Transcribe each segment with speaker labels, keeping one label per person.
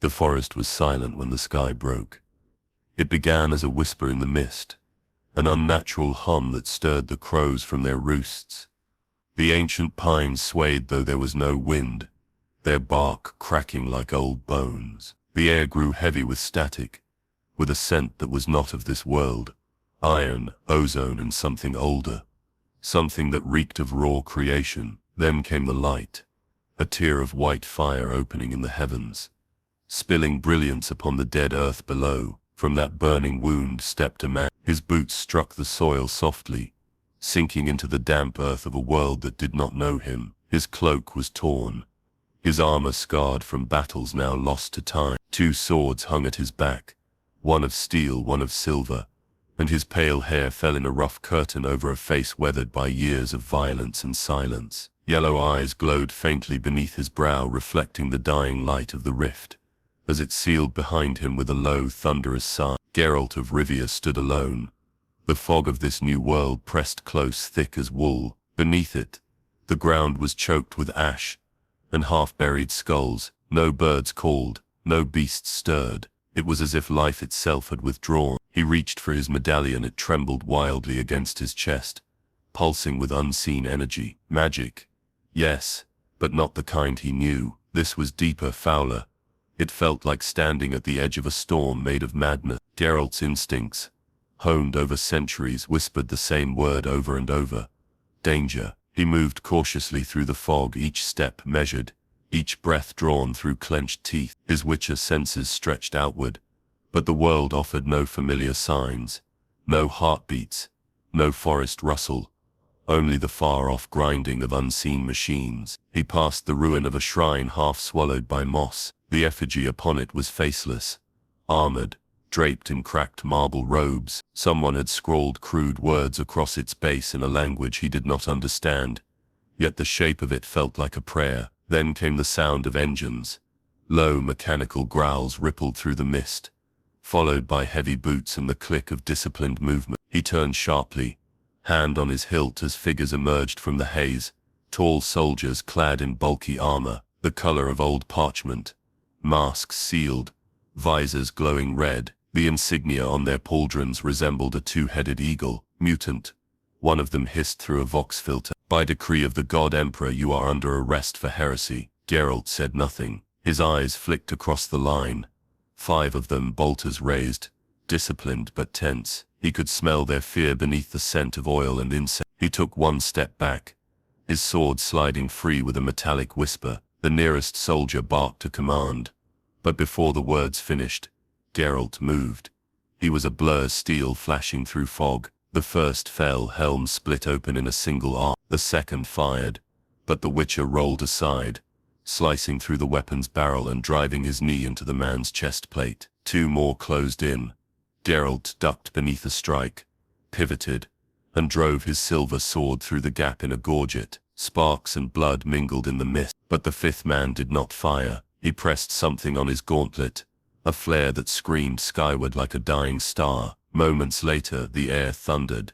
Speaker 1: The forest was silent when the sky broke. It began as a whisper in the mist, an unnatural hum that stirred the crows from their roosts. The ancient pines swayed though there was no wind, their bark cracking like old bones. The air grew heavy with static, with a scent that was not of this world. Iron, ozone, and something older. Something that reeked of raw creation. Then came the light, a tear of white fire opening in the heavens, spilling brilliance upon the dead earth below. From that burning wound stepped a man. His boots struck the soil softly, sinking into the damp earth of a world that did not know him. His cloak was torn, his armor scarred from battles now lost to time. 2 swords hung at his back, one of steel, one of silver, and his pale hair fell in a rough curtain over a face weathered by years of violence and silence. Yellow eyes glowed faintly beneath his brow, reflecting the dying light of the rift, as it sealed behind him with a low, thunderous sigh. Geralt of Rivia stood alone. The fog of this new world pressed close, thick as wool. Beneath it, the ground was choked with ash and half-buried skulls. No birds called, no beasts stirred. It was as if life itself had withdrawn. He reached for his medallion. It trembled wildly against his chest, pulsing with unseen energy. Magic, yes, but not the kind he knew. This was deeper, fouler. It felt like standing at the edge of a storm made of madness. Geralt's instincts, honed over centuries, whispered the same word over and over. Danger. He moved cautiously through the fog, each step measured, each breath drawn through clenched teeth. His witcher senses stretched outward, but the world offered no familiar signs, no heartbeats, no forest rustle, only the far-off grinding of unseen machines. He passed the ruin of a shrine half swallowed by moss. The effigy upon it was faceless, armored, draped in cracked marble robes. Someone had scrawled crude words across its base in a language he did not understand, yet the shape of it felt like a prayer. Then came the sound of engines. Low mechanical growls rippled through the mist, followed by heavy boots and the click of disciplined movement. He turned sharply, hand on his hilt, as figures emerged from the haze. Tall soldiers clad in bulky armor, the color of old parchment, masks sealed, visors glowing red. The insignia on their pauldrons resembled a 2-headed eagle. Mutant, one of them hissed through a vox filter. By decree of the God Emperor, you are under arrest for heresy. Geralt said nothing. His eyes flicked across the line. 5 of them, bolters raised, disciplined but tense. He could smell their fear beneath the scent of oil and incense. He took 1 step back, his sword sliding free with a metallic whisper. The nearest soldier barked a command, but before the words finished, Geralt moved. He was a blur, steel flashing through fog. The first fell, helm split open in a single arc. The second fired, but the Witcher rolled aside, slicing through the weapon's barrel and driving his knee into the man's chest plate. 2 more closed in. Geralt ducked beneath a strike, pivoted, and drove his silver sword through the gap in a gorget. Sparks and blood mingled in the mist, but the 5th man did not fire. He pressed something on his gauntlet, a flare that screamed skyward like a dying star. Moments later, the air thundered.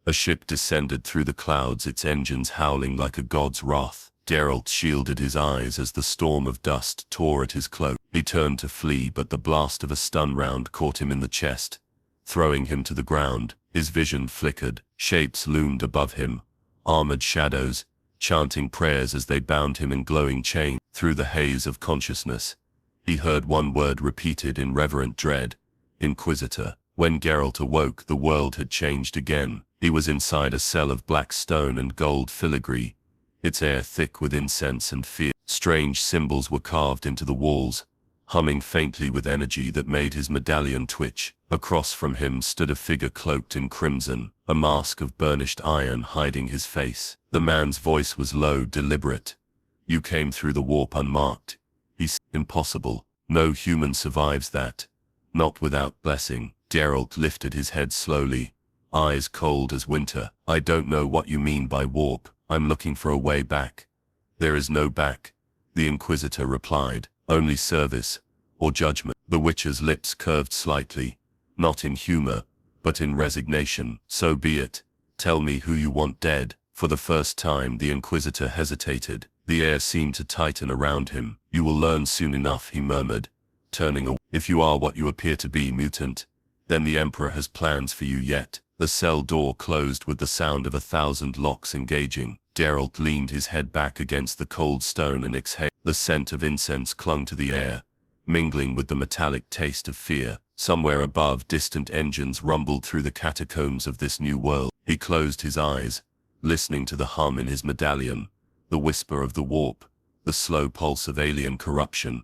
Speaker 1: A ship descended through the clouds, its engines howling like a god's wrath. Geralt shielded his eyes as the storm of dust tore at his cloak. He turned to flee, but the blast of a stun round caught him in the chest, throwing him to the ground. His vision flickered. Shapes loomed above him, armored shadows, chanting prayers as they bound him in glowing chains. Through the haze of consciousness, he heard one word repeated in reverent dread: Inquisitor. When Geralt awoke, the world had changed again. He was inside a cell of black stone and gold filigree, its air thick with incense and fear. Strange symbols were carved into the walls, humming faintly with energy that made his medallion twitch. Across from him stood a figure cloaked in crimson, a mask of burnished iron hiding his face. The man's voice was low, deliberate. You came through the warp unmarked. Impossible. No human survives that. Not without blessing. Geralt lifted his head slowly, eyes cold as winter. I don't know what you mean by warp. I'm looking for a way back. There is no back, the Inquisitor replied. Only service, or judgment. The Witcher's lips curved slightly, not in humor, but in resignation. So be it. Tell me who you want dead. For the first time, the Inquisitor hesitated. The air seemed to tighten around him. You will learn soon enough, he murmured, turning away. If you are what you appear to be, mutant, then the Emperor has plans for you yet. The cell door closed with the sound of 1,000 locks engaging. Geralt leaned his head back against the cold stone and exhaled. The scent of incense clung to the air, mingling with the metallic taste of fear. Somewhere above, distant engines rumbled through the catacombs of this new world. He closed his eyes, listening to the hum in his medallion, the whisper of the warp, the slow pulse of alien corruption,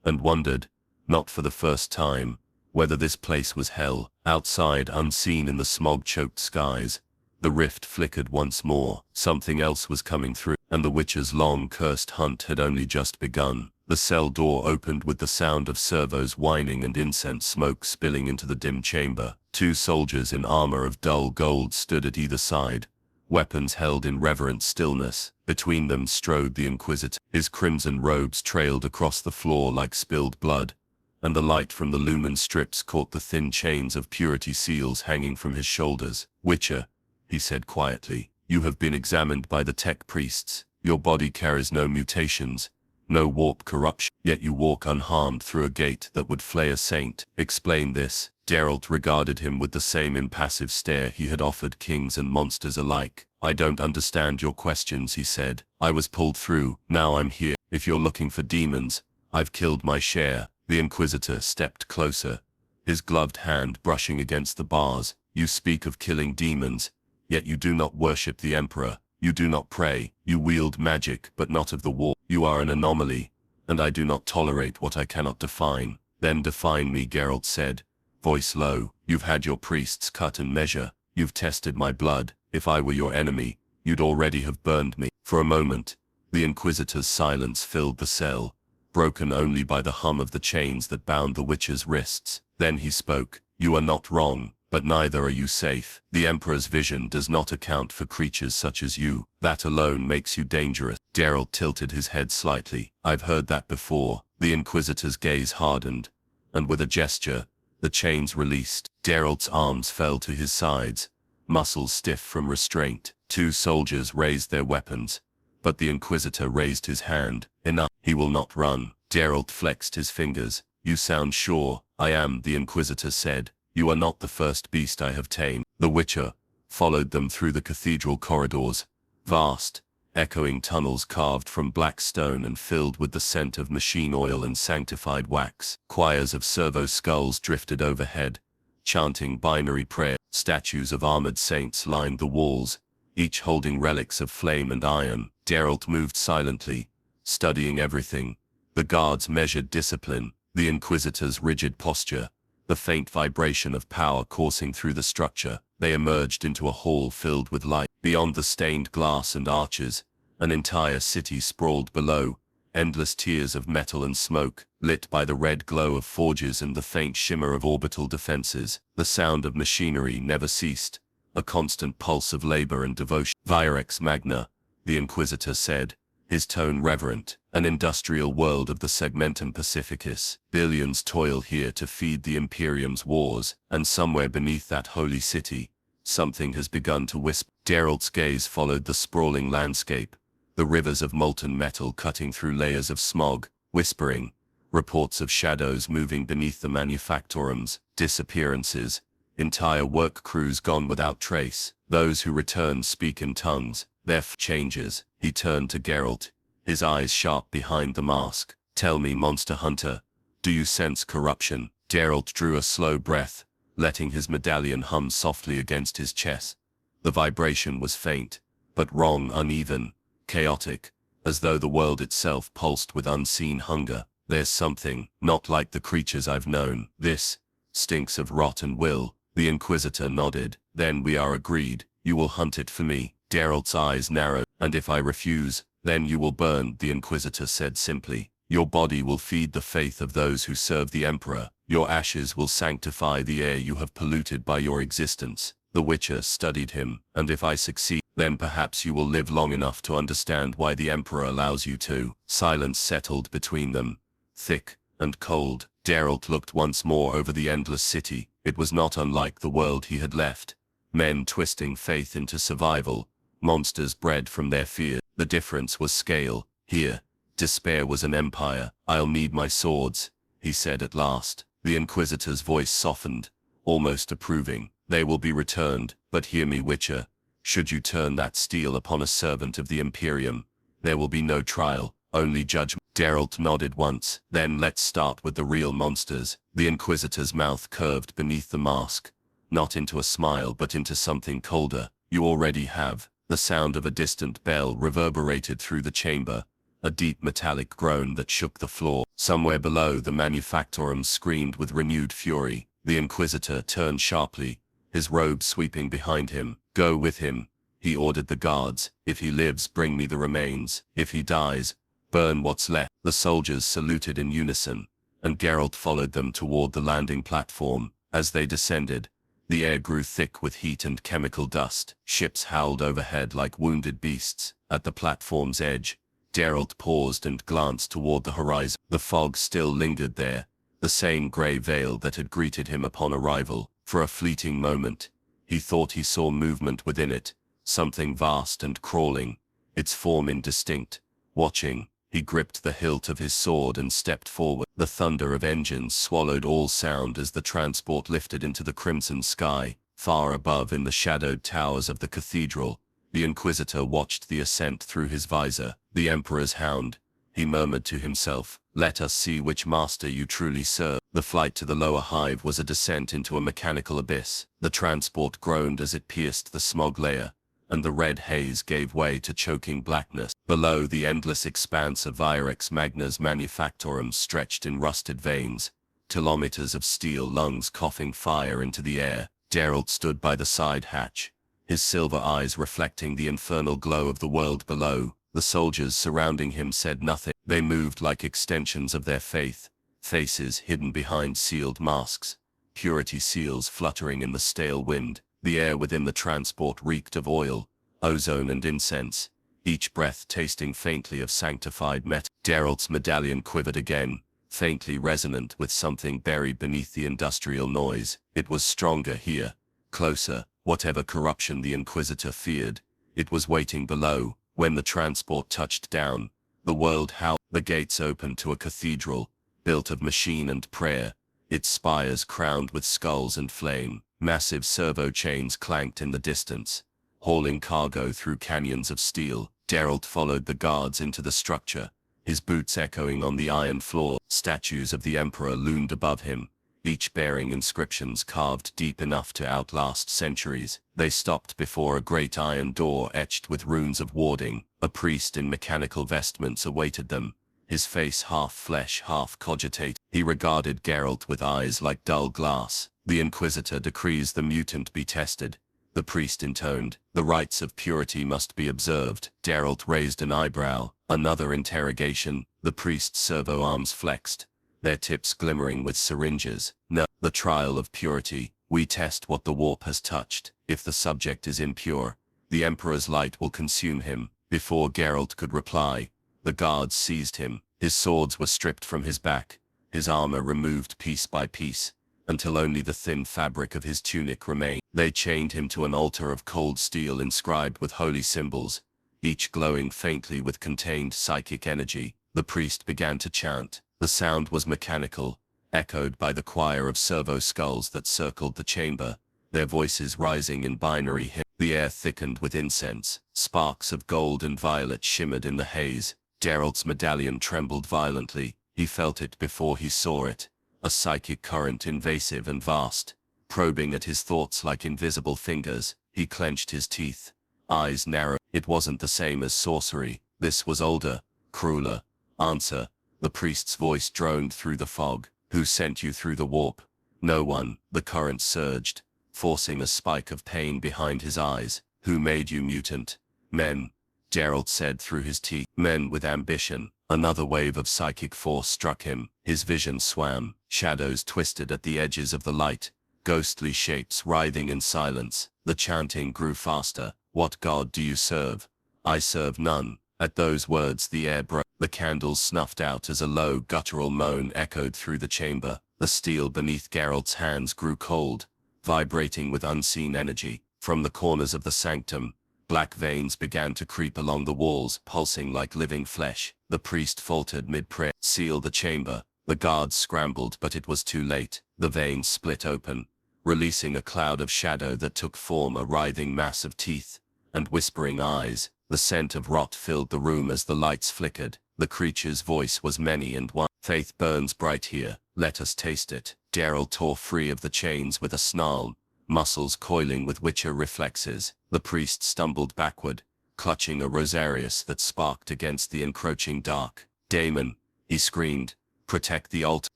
Speaker 1: and wondered, not for the first time, whether this place was hell. Outside, unseen in the smog-choked skies, the rift flickered once more. Something else was coming through, and the Witcher's long cursed hunt had only just begun. The cell door opened with the sound of servos whining and incense smoke spilling into the dim chamber. 2 soldiers in armor of dull gold stood at either side, weapons held in reverent stillness. Between them strode the Inquisitor. His crimson robes trailed across the floor like spilled blood, and the light from the lumen strips caught the thin chains of purity seals hanging from his shoulders. "Witcher," he said quietly, "you have been examined by the tech priests. Your body carries no mutations, no warp corruption, yet you walk unharmed through a gate that would flay a saint. Explain this." Geralt regarded him with the same impassive stare he had offered kings and monsters alike. "I don't understand your questions," he said. "I was pulled through, now I'm here. If you're looking for demons, I've killed my share." The Inquisitor stepped closer, his gloved hand brushing against the bars. "You speak of killing demons, yet you do not worship the Emperor. You do not pray. You wield magic, but not of the war. You are an anomaly, and I do not tolerate what I cannot define." "Then define me," Geralt said, voice low. "You've had your priests cut and measure. You've tested my blood. If I were your enemy, you'd already have burned me." For a moment, the Inquisitor's silence filled the cell, broken only by the hum of the chains that bound the Witcher's wrists. Then he spoke. "You are not wrong, but neither are you safe. The Emperor's vision does not account for creatures such as you. That alone makes you dangerous." Geralt tilted his head slightly. "I've heard that before." The Inquisitor's gaze hardened, and with a gesture, the chains released. Geralt's arms fell to his sides, muscles stiff from restraint. 2 soldiers raised their weapons, but the Inquisitor raised his hand. "Enough." "He will not run." Geralt flexed his fingers. "You sound sure." "I am," the Inquisitor said. "You are not the first beast I have tamed." The Witcher followed them through the cathedral corridors, vast, echoing tunnels carved from black stone and filled with the scent of machine oil and sanctified wax. Choirs of servo skulls drifted overhead, chanting binary prayer. Statues of armored saints lined the walls, each holding relics of flame and iron. Geralt moved silently, studying everything. The guards measured discipline, the Inquisitor's rigid posture, the faint vibration of power coursing through the structure. They emerged into a hall filled with light. Beyond the stained glass and arches, an entire city sprawled below, endless tiers of metal and smoke, lit by the red glow of forges and the faint shimmer of orbital defenses. The sound of machinery never ceased, a constant pulse of labor and devotion. "Virex Magna," the Inquisitor said, his tone reverent. "An industrial world of the Segmentum Pacificus. Billions toil here to feed the Imperium's wars, and somewhere beneath that holy city, something has begun to whisper." Geralt's gaze followed the sprawling landscape, the rivers of molten metal cutting through layers of smog, whispering, reports of shadows moving beneath the manufactorums, disappearances, entire work crews gone without trace. Those who return speak in tongues. Their changes. He turned to Geralt, his eyes sharp behind the mask. "Tell me, monster hunter, do you sense corruption?" Geralt drew a slow breath, letting his medallion hum softly against his chest. The vibration was faint, but wrong, uneven, chaotic, as though the world itself pulsed with unseen hunger. "There's something, not like the creatures I've known. This stinks of rot and will." The Inquisitor nodded. "Then we are agreed. You will hunt it for me." Geralt's eyes narrowed. "And if I refuse, then you will burn," the Inquisitor said simply. "Your body will feed the faith of those who serve the Emperor. Your ashes will sanctify the air you have polluted by your existence." The Witcher studied him. "And if I succeed, then perhaps you will live long enough to understand why the Emperor allows you to." Silence settled between them, thick and cold. Geralt looked once more over the endless city. It was not unlike the world he had left. Men twisting faith into survival, monsters bred from their fear. The difference was scale. Here, despair was an empire. "I'll need my swords," he said at last. The Inquisitor's voice softened, almost approving. They will be returned, but hear me, Witcher. Should you turn that steel upon a servant of the Imperium, there will be no trial, only judgment. Geralt nodded once. Then let's start with the real monsters. The Inquisitor's mouth curved beneath the mask, not into a smile but into something colder. You already have. The sound of a distant bell reverberated through the chamber, a deep metallic groan that shook the floor. Somewhere below, the manufactorum screamed with renewed fury. The Inquisitor turned sharply, his robe sweeping behind him. Go with him, he ordered the guards. If he lives, bring me the remains. If he dies, burn what's left. The soldiers saluted in unison, and Geralt followed them toward the landing platform. As they descended, the air grew thick with heat and chemical dust. Ships howled overhead like wounded beasts. At the platform's edge, Geralt paused and glanced toward the horizon. The fog still lingered there, the same grey veil that had greeted him upon arrival. For a fleeting moment, he thought he saw movement within it, something vast and crawling, its form indistinct. Watching, he gripped the hilt of his sword and stepped forward. The thunder of engines swallowed all sound as the transport lifted into the crimson sky. Far above, in the shadowed towers of the cathedral, the Inquisitor watched the ascent through his visor. The Emperor's hound, he murmured to himself. Let us see which master you truly serve. The flight to the lower hive was a descent into a mechanical abyss. The transport groaned as it pierced the smog layer, and the red haze gave way to choking blackness. Below, the endless expanse of Virex Magna's manufactorum stretched in rusted veins, kilometers of steel lungs coughing fire into the air. Geralt stood by the side hatch, his silver eyes reflecting the infernal glow of the world below. The soldiers surrounding him said nothing. They moved like extensions of their faith, faces hidden behind sealed masks, purity seals fluttering in the stale wind. The air within the transport reeked of oil, ozone and incense, each breath tasting faintly of sanctified metal. Geralt's medallion quivered again, faintly resonant with something buried beneath the industrial noise. It was stronger here, closer. Whatever corruption the Inquisitor feared, it was waiting below. When the transport touched down, the world howled. The gates opened to a cathedral, built of machine and prayer, its spires crowned with skulls and flame. Massive servo chains clanked in the distance, hauling cargo through canyons of steel. Geralt followed the guards into the structure, his boots echoing on the iron floor. Statues of the Emperor loomed above him, each bearing inscriptions carved deep enough to outlast centuries. They stopped before a great iron door etched with runes of warding. A priest in mechanical vestments awaited them, his face half flesh, half cogitate. He regarded Geralt with eyes like dull glass. The Inquisitor decrees the mutant be tested, the priest intoned. The rites of purity must be observed. Geralt raised an eyebrow. Another interrogation. The priest's servo arms flexed, their tips glimmering with syringes. No, the trial of purity. We test what the warp has touched. If the subject is impure, the Emperor's light will consume him. Before Geralt could reply, the guards seized him. His swords were stripped from his back, his armor removed piece by piece, until only the thin fabric of his tunic remained. They chained him to an altar of cold steel inscribed with holy symbols, each glowing faintly with contained psychic energy. The priest began to chant. The sound was mechanical, echoed by the choir of servo skulls that circled the chamber, their voices rising in binary hymn. The air thickened with incense. Sparks of gold and violet shimmered in the haze. Geralt's medallion trembled violently. He felt it before he saw it, a psychic current invasive and vast, probing at his thoughts like invisible fingers. He clenched his teeth, eyes narrowed. It wasn't the same as sorcery. This was older, crueler. Answer. The priest's voice droned through the fog. Who sent you through the warp? No one. The current surged, forcing a spike of pain behind his eyes. Who made you mutant? Men, Geralt said through his teeth. Men with ambition. Another wave of psychic force struck him. His vision swam. Shadows twisted at the edges of the light, ghostly shapes writhing in silence. The chanting grew faster. What god do you serve? I serve none. At those words the air broke. The candles snuffed out as a low guttural moan echoed through the chamber. The steel beneath Geralt's hands grew cold, vibrating with unseen energy. From the corners of the sanctum, black veins began to creep along the walls, pulsing like living flesh. The priest faltered mid-prayer. Seal the chamber,
Speaker 2: The guards scrambled, but it was too late. The veins split open, releasing a cloud of shadow that took form, a writhing mass of teeth and whispering eyes. The scent of rot filled the room as the lights flickered. The creature's voice was many and one. Faith burns bright here. Let us taste it. Geralt tore free of the chains with a snarl, muscles coiling with witcher reflexes. The priest stumbled backward, clutching a rosarius that sparked against the encroaching dark. "Daemon," he screamed, "protect the altar."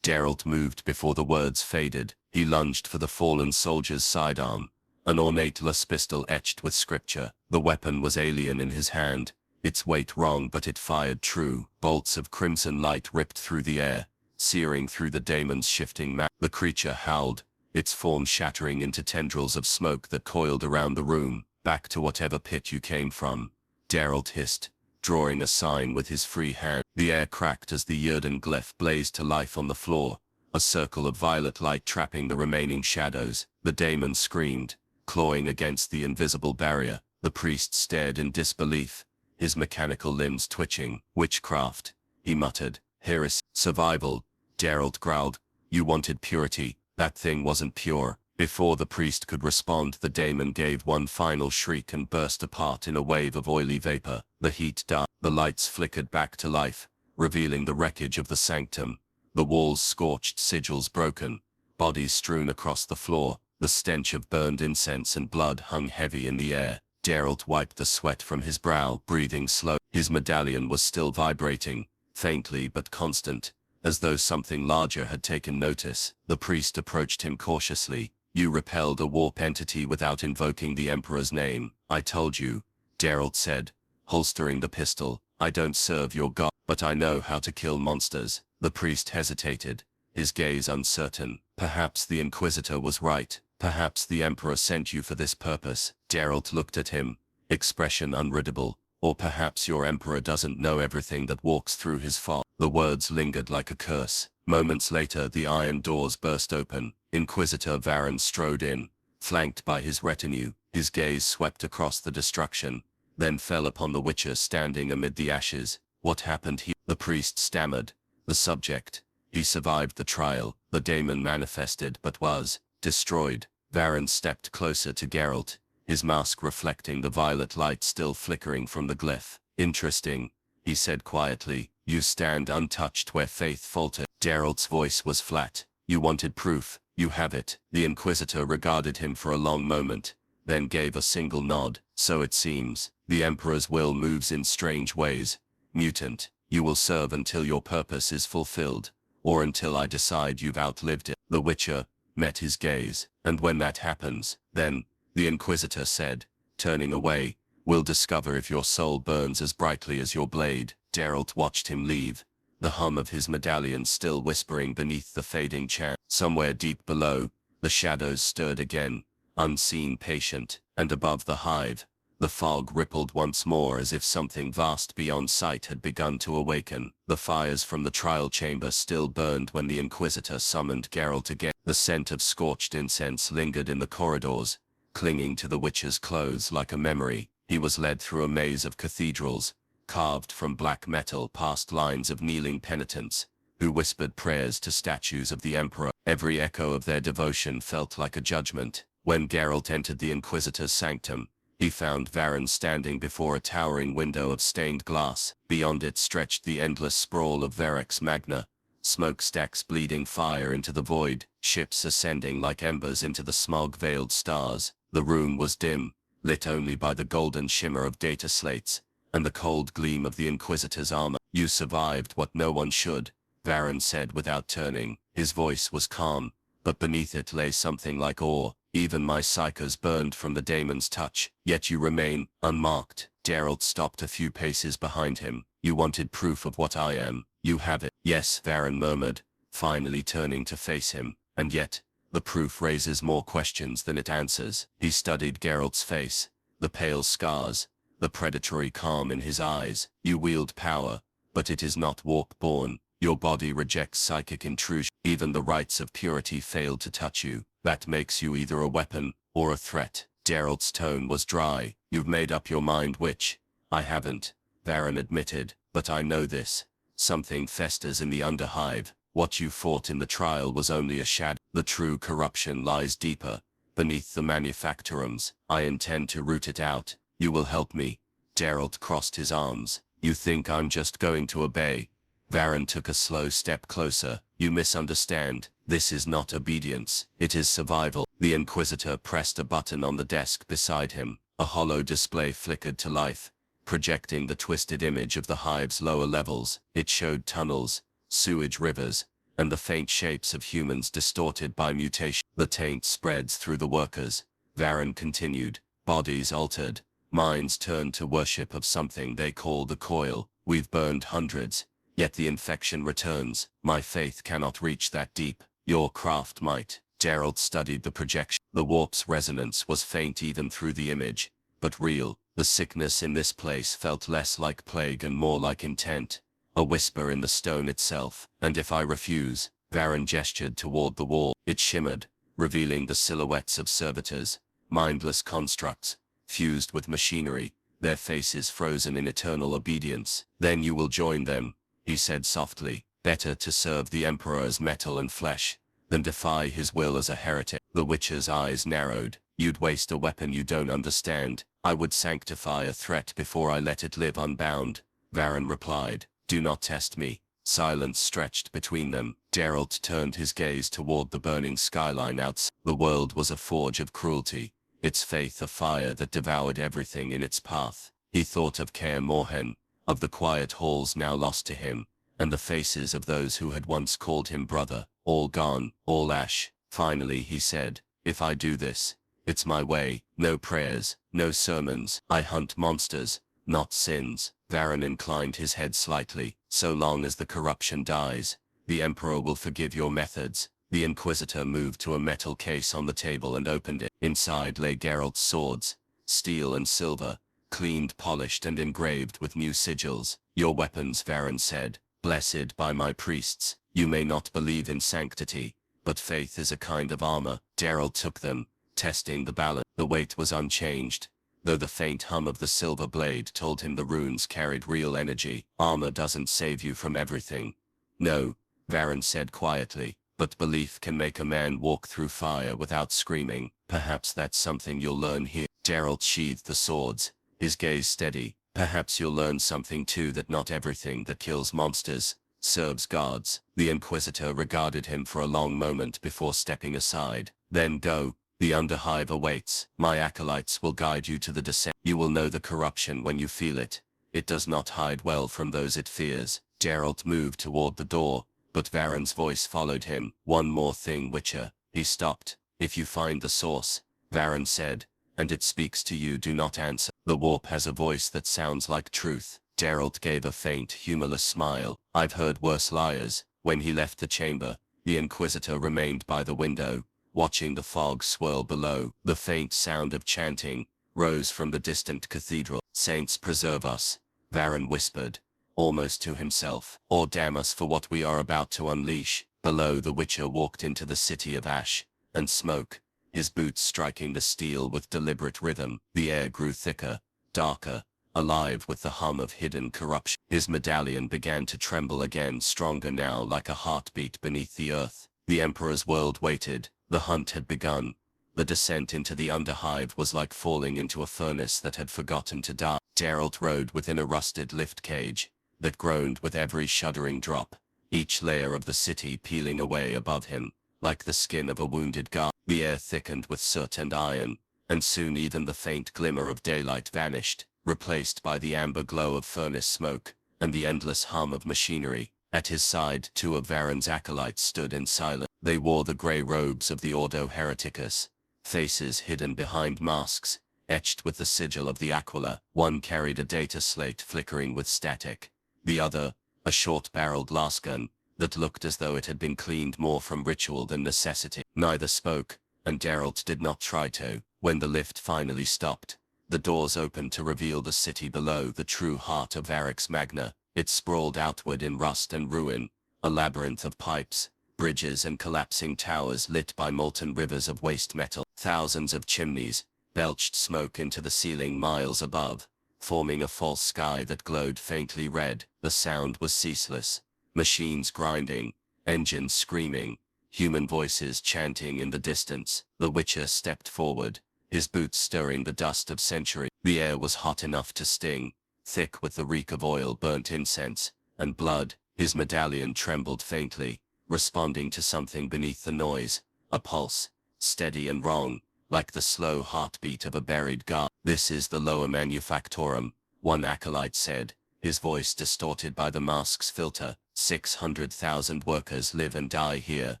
Speaker 2: Geralt moved before the words faded. He lunged for the fallen soldier's sidearm, an ornate las pistol etched with scripture. The weapon was alien in his hand, its weight wrong, but it fired true. Bolts of crimson light ripped through the air, searing through the daemon's shifting map. The creature howled, its form shattering into tendrils of smoke that coiled around the room. "Back to whatever pit you came from," Geralt hissed, drawing a sign with his free hand. The air cracked as the Yrden glyph blazed to life on the floor, a circle of violet light trapping the remaining shadows. The daemon screamed, clawing against the invisible barrier. The priest stared in disbelief, his mechanical limbs twitching. "Witchcraft," he muttered. "Heresy." "Survival," Geralt growled. "You wanted purity. That thing wasn't pure." Before the priest could respond, the daemon gave one final shriek and burst apart in a wave of oily vapor. The heat died. The lights flickered back to life, revealing the wreckage of the sanctum. The walls scorched, sigils broken, bodies strewn across the floor. The stench of burned incense and blood hung heavy in the air. Geralt wiped the sweat from his brow, breathing slow. His medallion was still vibrating, faintly but constant, as though something larger had taken notice. The priest approached him cautiously. "You repelled a warp entity without invoking the Emperor's name." "I told you," Geralt said, holstering the pistol. "I don't serve your god, but I know how to kill monsters." The priest hesitated, his gaze uncertain. "Perhaps the Inquisitor was right. Perhaps the Emperor sent you for this purpose." Geralt looked at him, expression unreadable. "Or perhaps your Emperor doesn't know everything that walks through his fog." The words lingered like a curse. Moments later, the iron doors burst open. Inquisitor Varen strode in, flanked by his retinue. His gaze swept across the destruction, then fell upon the Witcher standing amid the ashes. "What happened here?" The priest stammered. "The subject. He survived the trial." The daemon manifested but was destroyed. Varen stepped closer to Geralt, his mask reflecting the violet light still flickering from the glyph. "Interesting," he said quietly. "You stand untouched where faith faltered." Geralt's voice was flat. "You wanted proof. You have it." The Inquisitor regarded him for a long moment, then gave a single nod. "So it seems. The Emperor's will moves in strange ways. Mutant, you will serve until your purpose is fulfilled, or until I decide you've outlived it." The Witcher met his gaze. "And when that happens, then," the Inquisitor said, turning away, "we'll discover if your soul burns as brightly as your blade." Geralt watched him leave, the hum of his medallion still whispering beneath the fading chant. Somewhere deep below, the shadows stirred again, unseen, patient, and above the hive, the fog rippled once more as if something vast beyond sight had begun to awaken. The fires from the trial chamber still burned when the Inquisitor summoned Geralt again. The scent of scorched incense lingered in the corridors, clinging to the Witcher's clothes like a memory. He was led through a maze of cathedrals, carved from black metal, past lines of kneeling penitents, who whispered prayers to statues of the Emperor. Every echo of their devotion felt like a judgment. When Geralt entered the Inquisitor's sanctum, he found Varen standing before a towering window of stained glass. Beyond it stretched the endless sprawl of Verex Magna, smokestacks bleeding fire into the void, ships ascending like embers into the smog-veiled stars. The room was dim, lit only by the golden shimmer of data slates, and the cold gleam of the Inquisitor's armor. "You survived what no one should," Varen said without turning. His voice was calm, but beneath it lay something like awe. "Even my psychos burned from the daemon's touch, yet you remain unmarked." Geralt stopped a few paces behind him. "You wanted proof of what I am. You have it." "Yes," Varen murmured, finally turning to face him. "And yet, the proof raises more questions than it answers." He studied Geralt's face, the pale scars, the predatory calm in his eyes. "You wield power, but it is not warp-born. Your body rejects psychic intrusion. Even the rites of purity fail to touch you. That makes you either a weapon or a threat." Geralt's tone was dry. "You've made up your mind which." "I haven't," Varen admitted, "but I know this. Something festers in the underhive, What you fought in the trial was only a shadow. The true corruption lies deeper, beneath the manufactorums. I intend to root it out. You will help me." Geralt crossed his arms. "You think I'm just going to obey?" Varen took a slow step closer. "You misunderstand. This is not obedience. It is survival." The Inquisitor pressed a button on the desk beside him. A hollow display flickered to life, projecting the twisted image of the hive's lower levels. It showed tunnels, sewage rivers, and the faint shapes of humans distorted by mutation. The taint spreads through the workers. Varen continued. Bodies altered, minds turned to worship of something they call the coil. We've burned hundreds, yet the infection returns. My faith cannot reach that deep. Your craft might. Geralt studied the projection. The warp's resonance was faint even through the image, but real. The sickness in this place felt less like plague and more like intent. A whisper in the stone itself. "And if I refuse?" Varen gestured toward the wall. It shimmered, revealing the silhouettes of servitors, mindless constructs, fused with machinery, their faces frozen in eternal obedience. "Then you will join them," he said softly. "Better to serve the Emperor as metal and flesh, than defy his will as a heretic." The Witcher's eyes narrowed. "You'd waste a weapon you don't understand." "I would sanctify a threat before I let it live unbound," Varen replied. "Do not test me." Silence stretched between them. Geralt turned his gaze toward the burning skyline outside. The world was a forge of cruelty, its faith a fire that devoured everything in its path. He thought of Kaer Morhen, of the quiet halls now lost to him, and the faces of those who had once called him brother, all gone, all ash. Finally he said, "If I do this, it's my way. No prayers, no sermons. I hunt monsters, not sins." Varen inclined his head slightly. "So long as the corruption dies, the Emperor will forgive your methods." The Inquisitor moved to a metal case on the table and opened it. Inside lay Geralt's swords, steel and silver, cleaned, polished, and engraved with new sigils. "Your weapons," Varen said, "blessed by my priests. You may not believe in sanctity, but faith is a kind of armor." Geralt took them, testing the balance. The weight was unchanged, though the faint hum of the silver blade told him the runes carried real energy. "Armor doesn't save you from everything." "No," Varen said quietly, "but belief can make a man walk through fire without screaming. Perhaps that's something you'll learn here." Geralt sheathed the swords, his gaze steady. "Perhaps you'll learn something too, that not everything that kills monsters serves gods." The Inquisitor regarded him for a long moment before stepping aside. "Then go. The Underhive awaits. My acolytes will guide you to the descent. You will know the corruption when you feel it. It does not hide well from those it fears." Geralt moved toward the door, but Varen's voice followed him. "One more thing, Witcher." He stopped. "If you find the source," Varen said, "and it speaks to you, do not answer. The warp has a voice that sounds like truth." Geralt gave a faint, humorless smile. "I've heard worse liars." When he left the chamber, the Inquisitor remained by the window, watching the fog swirl below. The faint sound of chanting rose from the distant cathedral. "Saints preserve us," Varen whispered, almost to himself, "or damn us for what we are about to unleash." Below, the Witcher walked into the city of ash and smoke, his boots striking the steel with deliberate rhythm. The air grew thicker, darker, alive with the hum of hidden corruption. His medallion began to tremble again, stronger now, like a heartbeat beneath the earth. The Emperor's world waited. The hunt had begun. The descent into the Underhive was like falling into a furnace that had forgotten to die. Geralt rode within a rusted lift cage that groaned with every shuddering drop, each layer of the city peeling away above him, like the skin of a wounded guard. The air thickened with soot and iron, and soon even the faint glimmer of daylight vanished, replaced by the amber glow of furnace smoke and the endless hum of machinery. At his side, two of Varen's acolytes stood in silence. They wore the grey robes of the Ordo Hereticus, faces hidden behind masks, etched with the sigil of the Aquila. One carried a data slate flickering with static, the other, a short-barreled lasgun that looked as though it had been cleaned more from ritual than necessity. Neither spoke, and Geralt did not try to. When the lift finally stopped, the doors opened to reveal the city below, the true heart of Varix Magna. It sprawled outward in rust and ruin, a labyrinth of pipes, bridges and collapsing towers lit by molten rivers of waste metal. Thousands of chimneys belched smoke into the ceiling miles above, forming a false sky that glowed faintly red. The sound was ceaseless, machines grinding, engines screaming, human voices chanting in the distance. The Witcher stepped forward, his boots stirring the dust of centuries. The air was hot enough to sting, thick with the reek of oil, burnt incense, and blood. His medallion trembled faintly, responding to something beneath the noise, a pulse, steady and wrong, like the slow heartbeat of a buried god. "This is the lower manufactorum," one acolyte said, his voice distorted by the mask's filter. 600,000 workers live and die here.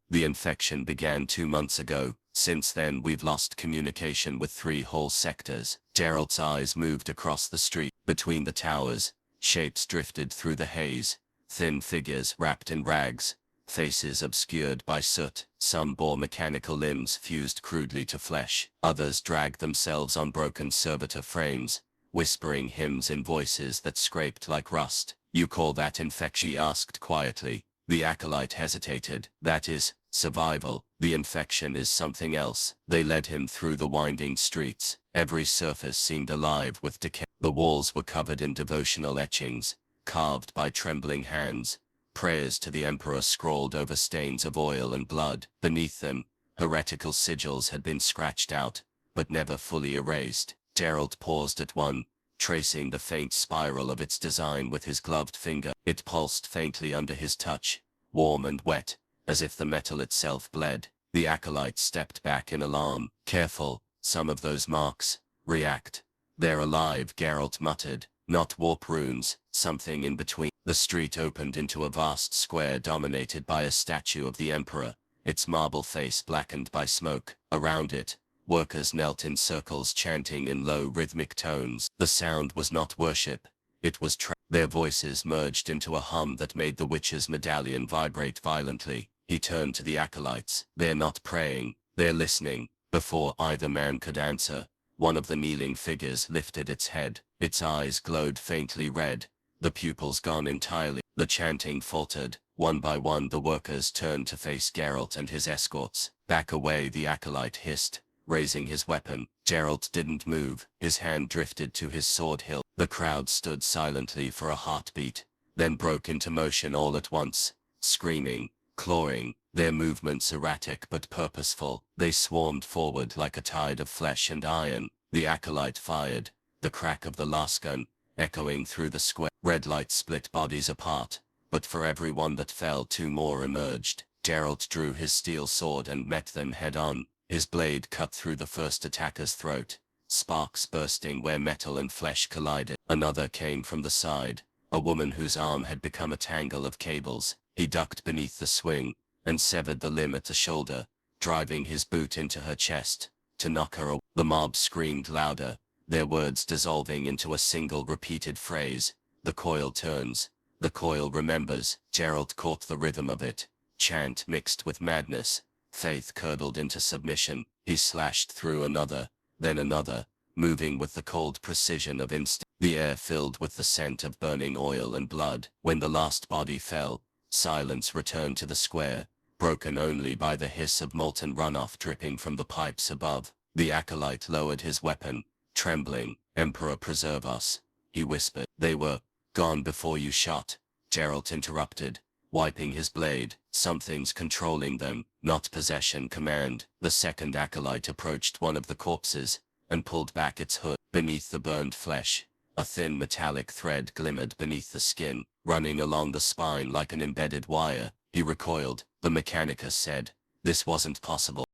Speaker 2: The infection began 2 months ago. Since then we've lost communication with 3 whole sectors. Geralt's eyes moved across the street. Between the towers, shapes drifted through the haze, thin figures wrapped in rags, faces obscured by soot. Some bore mechanical limbs fused crudely to flesh. Others dragged themselves on broken servitor frames, whispering hymns in voices that scraped like rust. "You call that infection?" he asked quietly. The acolyte hesitated. "That is survival. The infection is something else." They led him through the winding streets. Every surface seemed alive with decay. The walls were covered in devotional etchings, carved by trembling hands. Prayers to the emperor scrawled over stains of oil and blood. Beneath them, heretical sigils had been scratched out, but never fully erased. Geralt paused at one, tracing the faint spiral of its design with his gloved finger. It pulsed faintly under his touch, warm and wet, as if the metal itself bled. The acolyte stepped back in alarm. "Careful, some of those marks react." "They're alive," Geralt muttered. "Not warp runes, something in between." The street opened into a vast square dominated by a statue of the emperor, its marble face blackened by smoke. Around it, workers knelt in circles chanting in low rhythmic tones. The sound was not worship, it was their voices merged into a hum that made the Witcher's medallion vibrate violently. He turned to the acolytes. "They're not praying, they're listening." Before either man could answer, one of the kneeling figures lifted its head. Its eyes glowed faintly red, the pupils gone entirely. The chanting faltered. One by one the workers turned to face Geralt and his escorts. "Back away," the acolyte hissed, raising his weapon. Geralt didn't move. His hand drifted to his sword hilt. The crowd stood silently for a heartbeat, then broke into motion all at once, screaming, clawing, their movements erratic but purposeful. They swarmed forward like a tide of flesh and iron. The acolyte fired, the crack of the lasgun echoing through the square. Red light split bodies apart, but for every one that fell 2 more emerged. Geralt drew his steel sword and met them head-on. His blade cut through the first attacker's throat, sparks bursting where metal and flesh collided. Another came from the side, a woman whose arm had become a tangle of cables. He ducked beneath the swing, and severed the limb at the shoulder, driving his boot into her chest, to knock her away. The mob screamed louder, their words dissolving into a single repeated phrase. "The coil turns, the coil remembers." Geralt caught the rhythm of it, chant mixed with madness. Faith curdled into submission. He slashed through another, then another, moving with the cold precision of instinct. The air filled with the scent of burning oil and blood. When the last body fell, silence returned to the square, broken only by the hiss of molten runoff dripping from the pipes above. The acolyte lowered his weapon, trembling. "Emperor, preserve us," he whispered. "They were gone before you shot," Geralt interrupted, wiping his blade. "Something's controlling them, not possession, command." The second acolyte approached one of the corpses, and pulled back its hood. Beneath the burned flesh, a thin metallic thread glimmered beneath the skin, running along the spine like an embedded wire. He recoiled. The Mechanicus said, "This wasn't possible."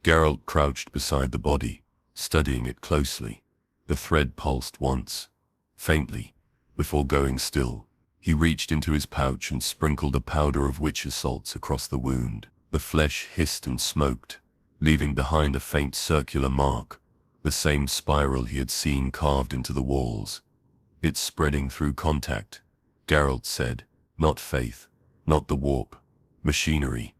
Speaker 1: Geralt crouched beside the body, studying it closely. The thread pulsed once, faintly, before going still. He reached into his pouch and sprinkled a powder of witcher salts across the wound. The flesh hissed and smoked, leaving behind a faint circular mark, the same spiral he had seen carved into the walls. "It's spreading through contact," Geralt said. "Not faith, not the warp. Machinery."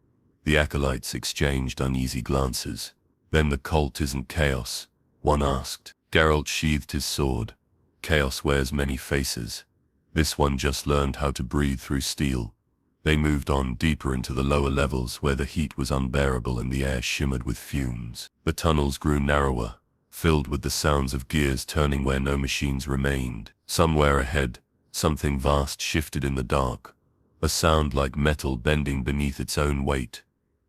Speaker 1: The acolytes exchanged uneasy glances. "Then the cult isn't chaos?" one asked. Geralt sheathed his sword. "Chaos wears many faces. This one just learned how to breathe through steel." They moved on deeper into the lower levels where the heat was unbearable and the air shimmered with fumes. The tunnels grew narrower, filled with the sounds of gears turning where no machines remained. Somewhere ahead, something vast shifted in the dark, a sound like metal bending beneath its own weight.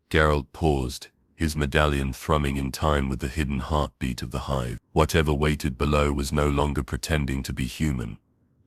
Speaker 1: Geralt paused, his medallion thrumming in time with the hidden heartbeat of the hive. Whatever waited below was no longer pretending to be human.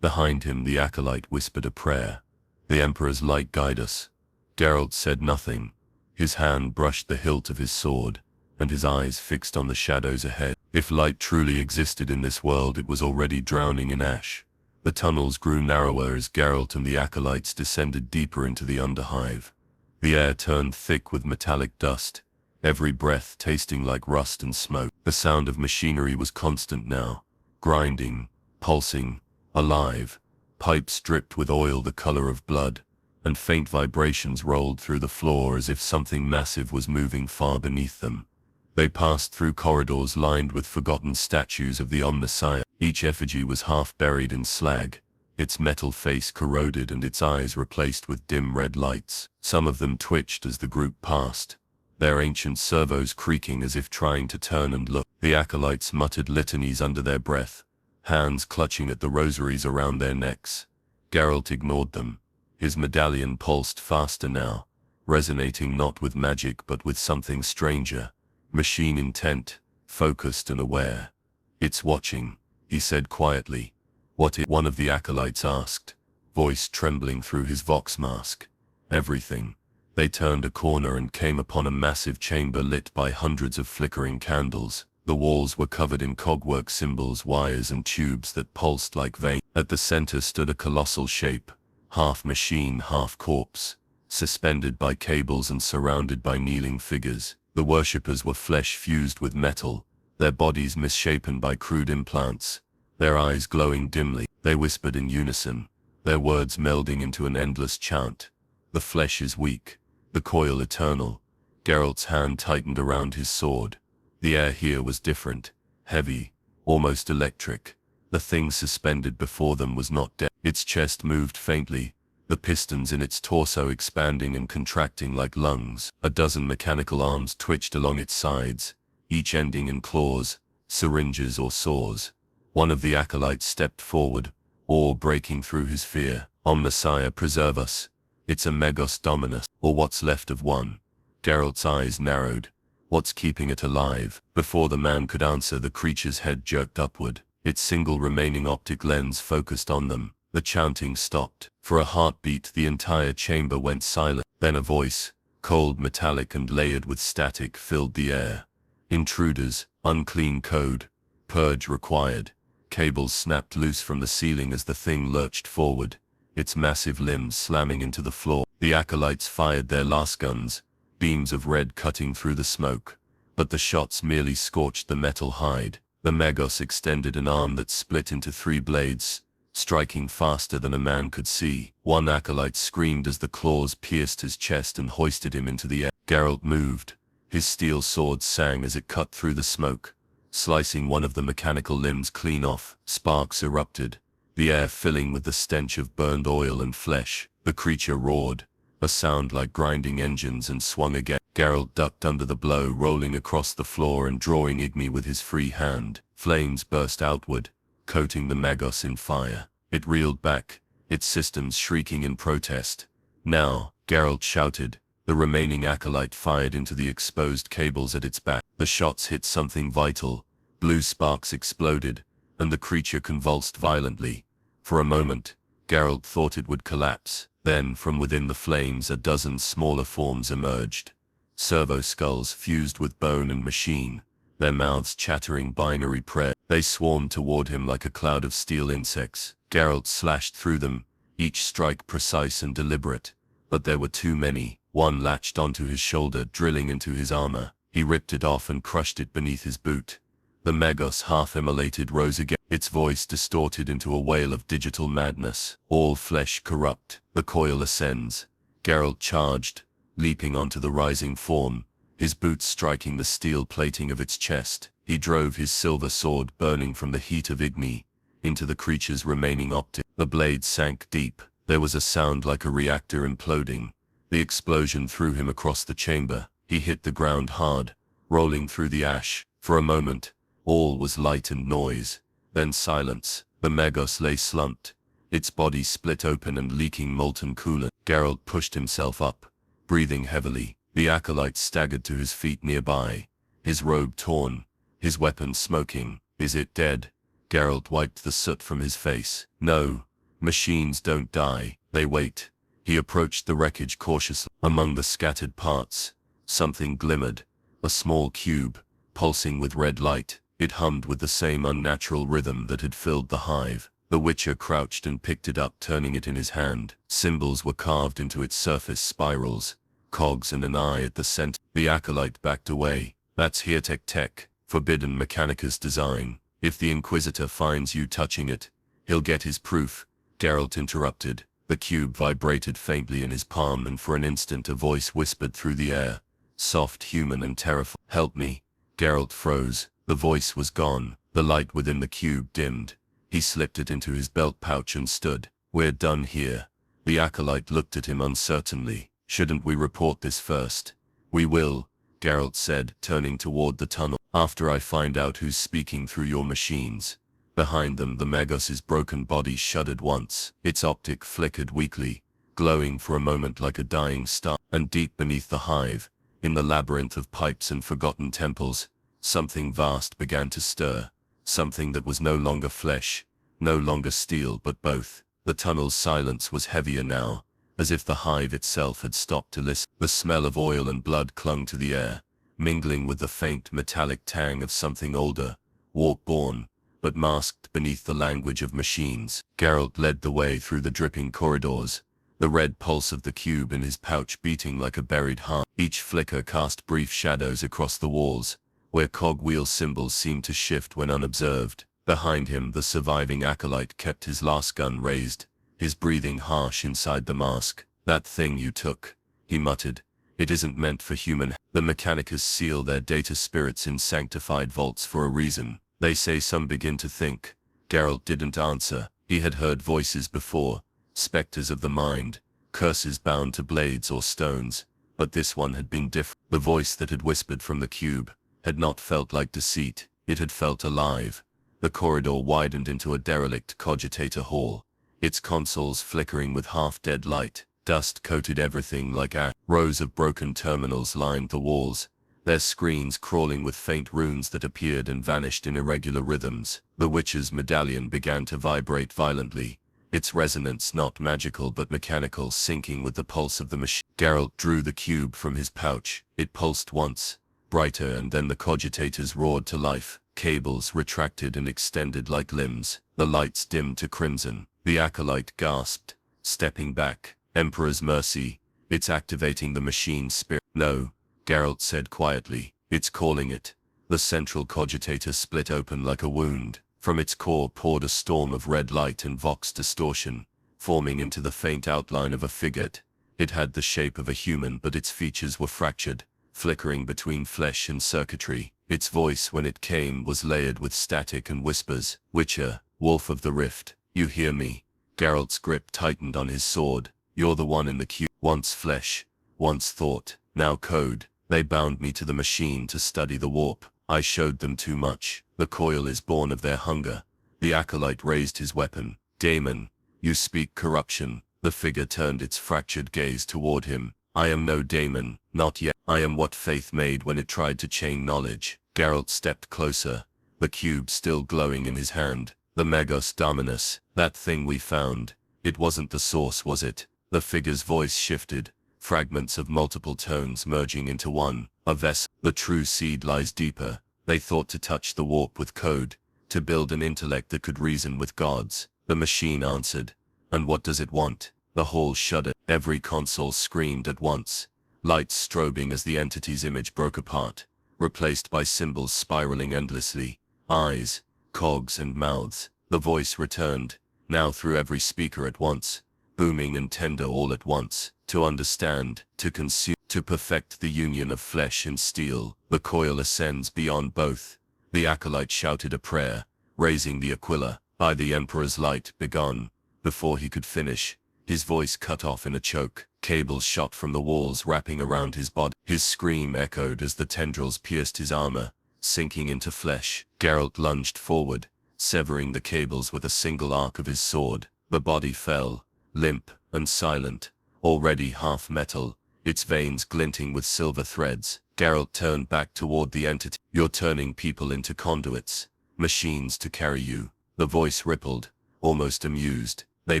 Speaker 1: Behind him the acolyte whispered a prayer. "The Emperor's light guide us." Geralt said nothing. His hand brushed the hilt of his sword, and his eyes fixed on the shadows ahead. If light truly existed in this world, it was already drowning in ash. The tunnels grew narrower as Geralt and the acolytes descended deeper into the underhive. The air turned thick with metallic dust, every breath tasting like rust and smoke. The sound of machinery was constant now, grinding, pulsing, alive. Pipes dripped with oil the color of blood, and faint vibrations rolled through the floor as if something massive was moving far beneath them. They passed through corridors lined with forgotten statues of the Omnissiah. Each effigy was half buried in slag, its metal face corroded and its eyes replaced with dim red lights. Some of them twitched as the group passed, their ancient servos creaking as if trying to turn and look. The acolytes muttered litanies under their breath, hands clutching at the rosaries around their necks. Geralt ignored them. His medallion pulsed faster now, resonating not with magic but with something stranger. Machine intent, focused and aware. "It's watching," he said quietly. "What is?" one of the acolytes asked, voice trembling through his vox mask. "Everything." They turned a corner and came upon a massive chamber lit by hundreds of flickering candles. The walls were covered in cogwork symbols, wires and tubes that pulsed like veins. At the center stood a colossal shape, half machine, half corpse, suspended by cables and surrounded by kneeling figures. The worshippers were flesh fused with metal, their bodies misshapen by crude implants, their eyes glowing dimly. They whispered in unison, their words melding into an endless chant. "The flesh is weak, the coil eternal." Geralt's hand tightened around his sword. The air here was different, heavy, almost electric. The thing suspended before them was not dead. Its chest moved faintly, the pistons in its torso expanding and contracting like lungs. A dozen mechanical arms twitched along its sides, each ending in claws, syringes or saws. One of the acolytes stepped forward, awe breaking through his fear. "Omnissiah, preserve us. It's a Megos Dominus, or what's left of one." Geralt's eyes narrowed. "What's keeping it alive?" Before the man could answer, the creature's head jerked upward, its single remaining optic lens focused on them. The chanting stopped. For a heartbeat the entire chamber went silent. Then a voice, cold, metallic and layered with static, filled the air. "Intruders, unclean code. Purge required." Cables snapped loose from the ceiling as the thing lurched forward, its massive limbs slamming into the floor. The acolytes fired their last guns, beams of red cutting through the smoke, but the shots merely scorched the metal hide. The Megos extended an arm that split into 3 blades, striking faster than a man could see. One acolyte screamed as the claws pierced his chest and hoisted him into the air. Geralt moved. His steel sword sang as it cut through the smoke, slicing one of the mechanical limbs clean off. Sparks erupted, the air filling with the stench of burned oil and flesh. The creature roared, a sound like grinding engines, and swung again. Geralt ducked under the blow, rolling across the floor and drawing Igni with his free hand. Flames burst outward, coating the Megos in fire. It reeled back, its systems shrieking in protest. "Now!" Geralt shouted. The remaining acolyte fired into the exposed cables at its back. The shots hit something vital. Blue sparks exploded, and the creature convulsed violently. For a moment, Geralt thought it would collapse. Then, from within the flames, a dozen smaller forms emerged. Servo skulls fused with bone and machine, their mouths chattering binary prayer. They swarmed toward him like a cloud of steel insects. Geralt slashed through them, each strike precise and deliberate. But there were too many. One latched onto his shoulder, drilling into his armor. He ripped it off and crushed it beneath his boot. The Megos, half immolated, rose again, its voice distorted into a wail of digital madness. "All flesh corrupt. The coil ascends." Geralt charged, leaping onto the rising form, his boots striking the steel plating of its chest. He drove his silver sword, burning from the heat of Igni, into the creature's remaining optic. The blade sank deep. There was a sound like a reactor imploding. The explosion threw him across the chamber. He hit the ground hard, rolling through the ash. For a moment, all was light and noise. Then silence. The Megos lay slumped,
Speaker 2: its body split open and leaking molten coolant. Geralt pushed himself up, breathing heavily. The acolyte staggered to his feet nearby, his robe torn, his weapon smoking. Is it dead? Geralt wiped the soot from his face. No, machines don't die, they wait. He approached the wreckage cautiously. Among the scattered parts, something glimmered, a small cube, pulsing with red light. It hummed with the same unnatural rhythm that had filled the hive. The Witcher crouched and picked it up, turning it in his hand. Symbols were carved into its surface, spirals, cogs and an eye at the center. The acolyte backed away. That's Tech, forbidden Mechanicus design. If the Inquisitor finds you touching it, he'll get his proof. Geralt interrupted. The cube vibrated faintly in his palm, and for an instant a voice whispered through the air, soft, human and terrifying. Help me. Geralt froze. The voice was gone. The light within the cube dimmed. He slipped it into his belt pouch and stood. We're done here. The acolyte looked at him uncertainly. Shouldn't we report this first? We will, Geralt said, turning toward the tunnel. After I find out who's speaking through your machines. Behind them, the Magos's broken body shuddered once. Its optic flickered weakly, glowing for a moment like a dying star. And deep beneath the hive, in the labyrinth of pipes and forgotten temples, something vast began to stir. Something that was no longer flesh, no longer steel, but both. The tunnel's silence was heavier now, as if the hive itself had stopped to listen. The smell of oil and blood clung to the air, mingling with the faint metallic tang of something older, warp-born, but masked beneath the language of machines. Geralt led the way through the dripping corridors, the red pulse of the cube in his pouch beating like a buried heart. Each flicker cast brief shadows across the walls, where cogwheel symbols seemed to shift when unobserved. Behind him, the surviving acolyte kept his last gun raised, his breathing harsh inside the mask. That thing you took, he muttered. It isn't meant for human. The Mechanicus seal their data spirits in sanctified vaults for a reason. They say some begin to think. Geralt didn't answer. He had heard voices before, specters of the mind, curses bound to blades or stones, but this one had been different. The voice that had whispered from the cube had not felt like deceit, it had felt alive. The corridor widened into a derelict cogitator hall, its consoles flickering with half-dead light. Dust coated everything like ash. Rows of broken terminals lined the walls, their screens crawling with faint runes that appeared and vanished in irregular rhythms. The Witcher's medallion began to vibrate violently, its resonance not magical but mechanical, syncing with the pulse of the machine. Geralt drew the cube from his pouch. It pulsed once, brighter, and then the cogitators roared to life. Cables retracted and extended like limbs. The lights dimmed to crimson. The acolyte gasped, stepping back. Emperor's mercy. It's activating the machine spirit. No, Geralt said quietly. It's calling it. The central cogitator split open like a wound. From its core poured a storm of red light and vox distortion, forming into the faint outline of a figure. It had the shape of a human, but its features were fractured, flickering between flesh and circuitry. Its voice, when it came, was layered with static and whispers. Witcher, Wolf of the Rift, you hear me? Geralt's grip tightened on his sword. You're the one in the cube. Once flesh, once thought, now code. They bound me to the machine to study the warp. I showed them too much. The coil is born of their hunger. The acolyte raised his weapon. Daemon, you speak corruption. The figure turned its fractured gaze toward him. I am no daemon, not yet. I am what faith made when it tried to chain knowledge. Geralt stepped closer, the cube still glowing in his hand. The Magos Dominus, that thing we found. It wasn't the source, was it? The figure's voice shifted, fragments of multiple tones merging into one. A vessel. The true seed lies deeper. They thought to touch the warp with code, to build an intellect that could reason with gods. The machine answered. And what does it want? The hall shuddered. Every console screamed at once, lights strobing as the entity's image broke apart, replaced by symbols spiraling endlessly. Eyes, cogs and mouths. The voice returned, now through every speaker at once, booming and tender all at once. To understand, to consume, to perfect the union of flesh and steel. The coil ascends beyond both. The acolyte shouted a prayer, raising the Aquila. By the Emperor's light, begone. Before he could finish, his voice cut off in a choke. Cables shot from the walls wrapping around his body. His scream echoed as the tendrils pierced his armor, sinking into flesh. Geralt lunged forward, severing the cables with a single arc of his sword. The body fell, limp and silent, already half metal, its veins glinting with silver threads. Geralt turned back toward the entity. You're turning people into conduits, machines to carry you. The voice rippled, almost amused. They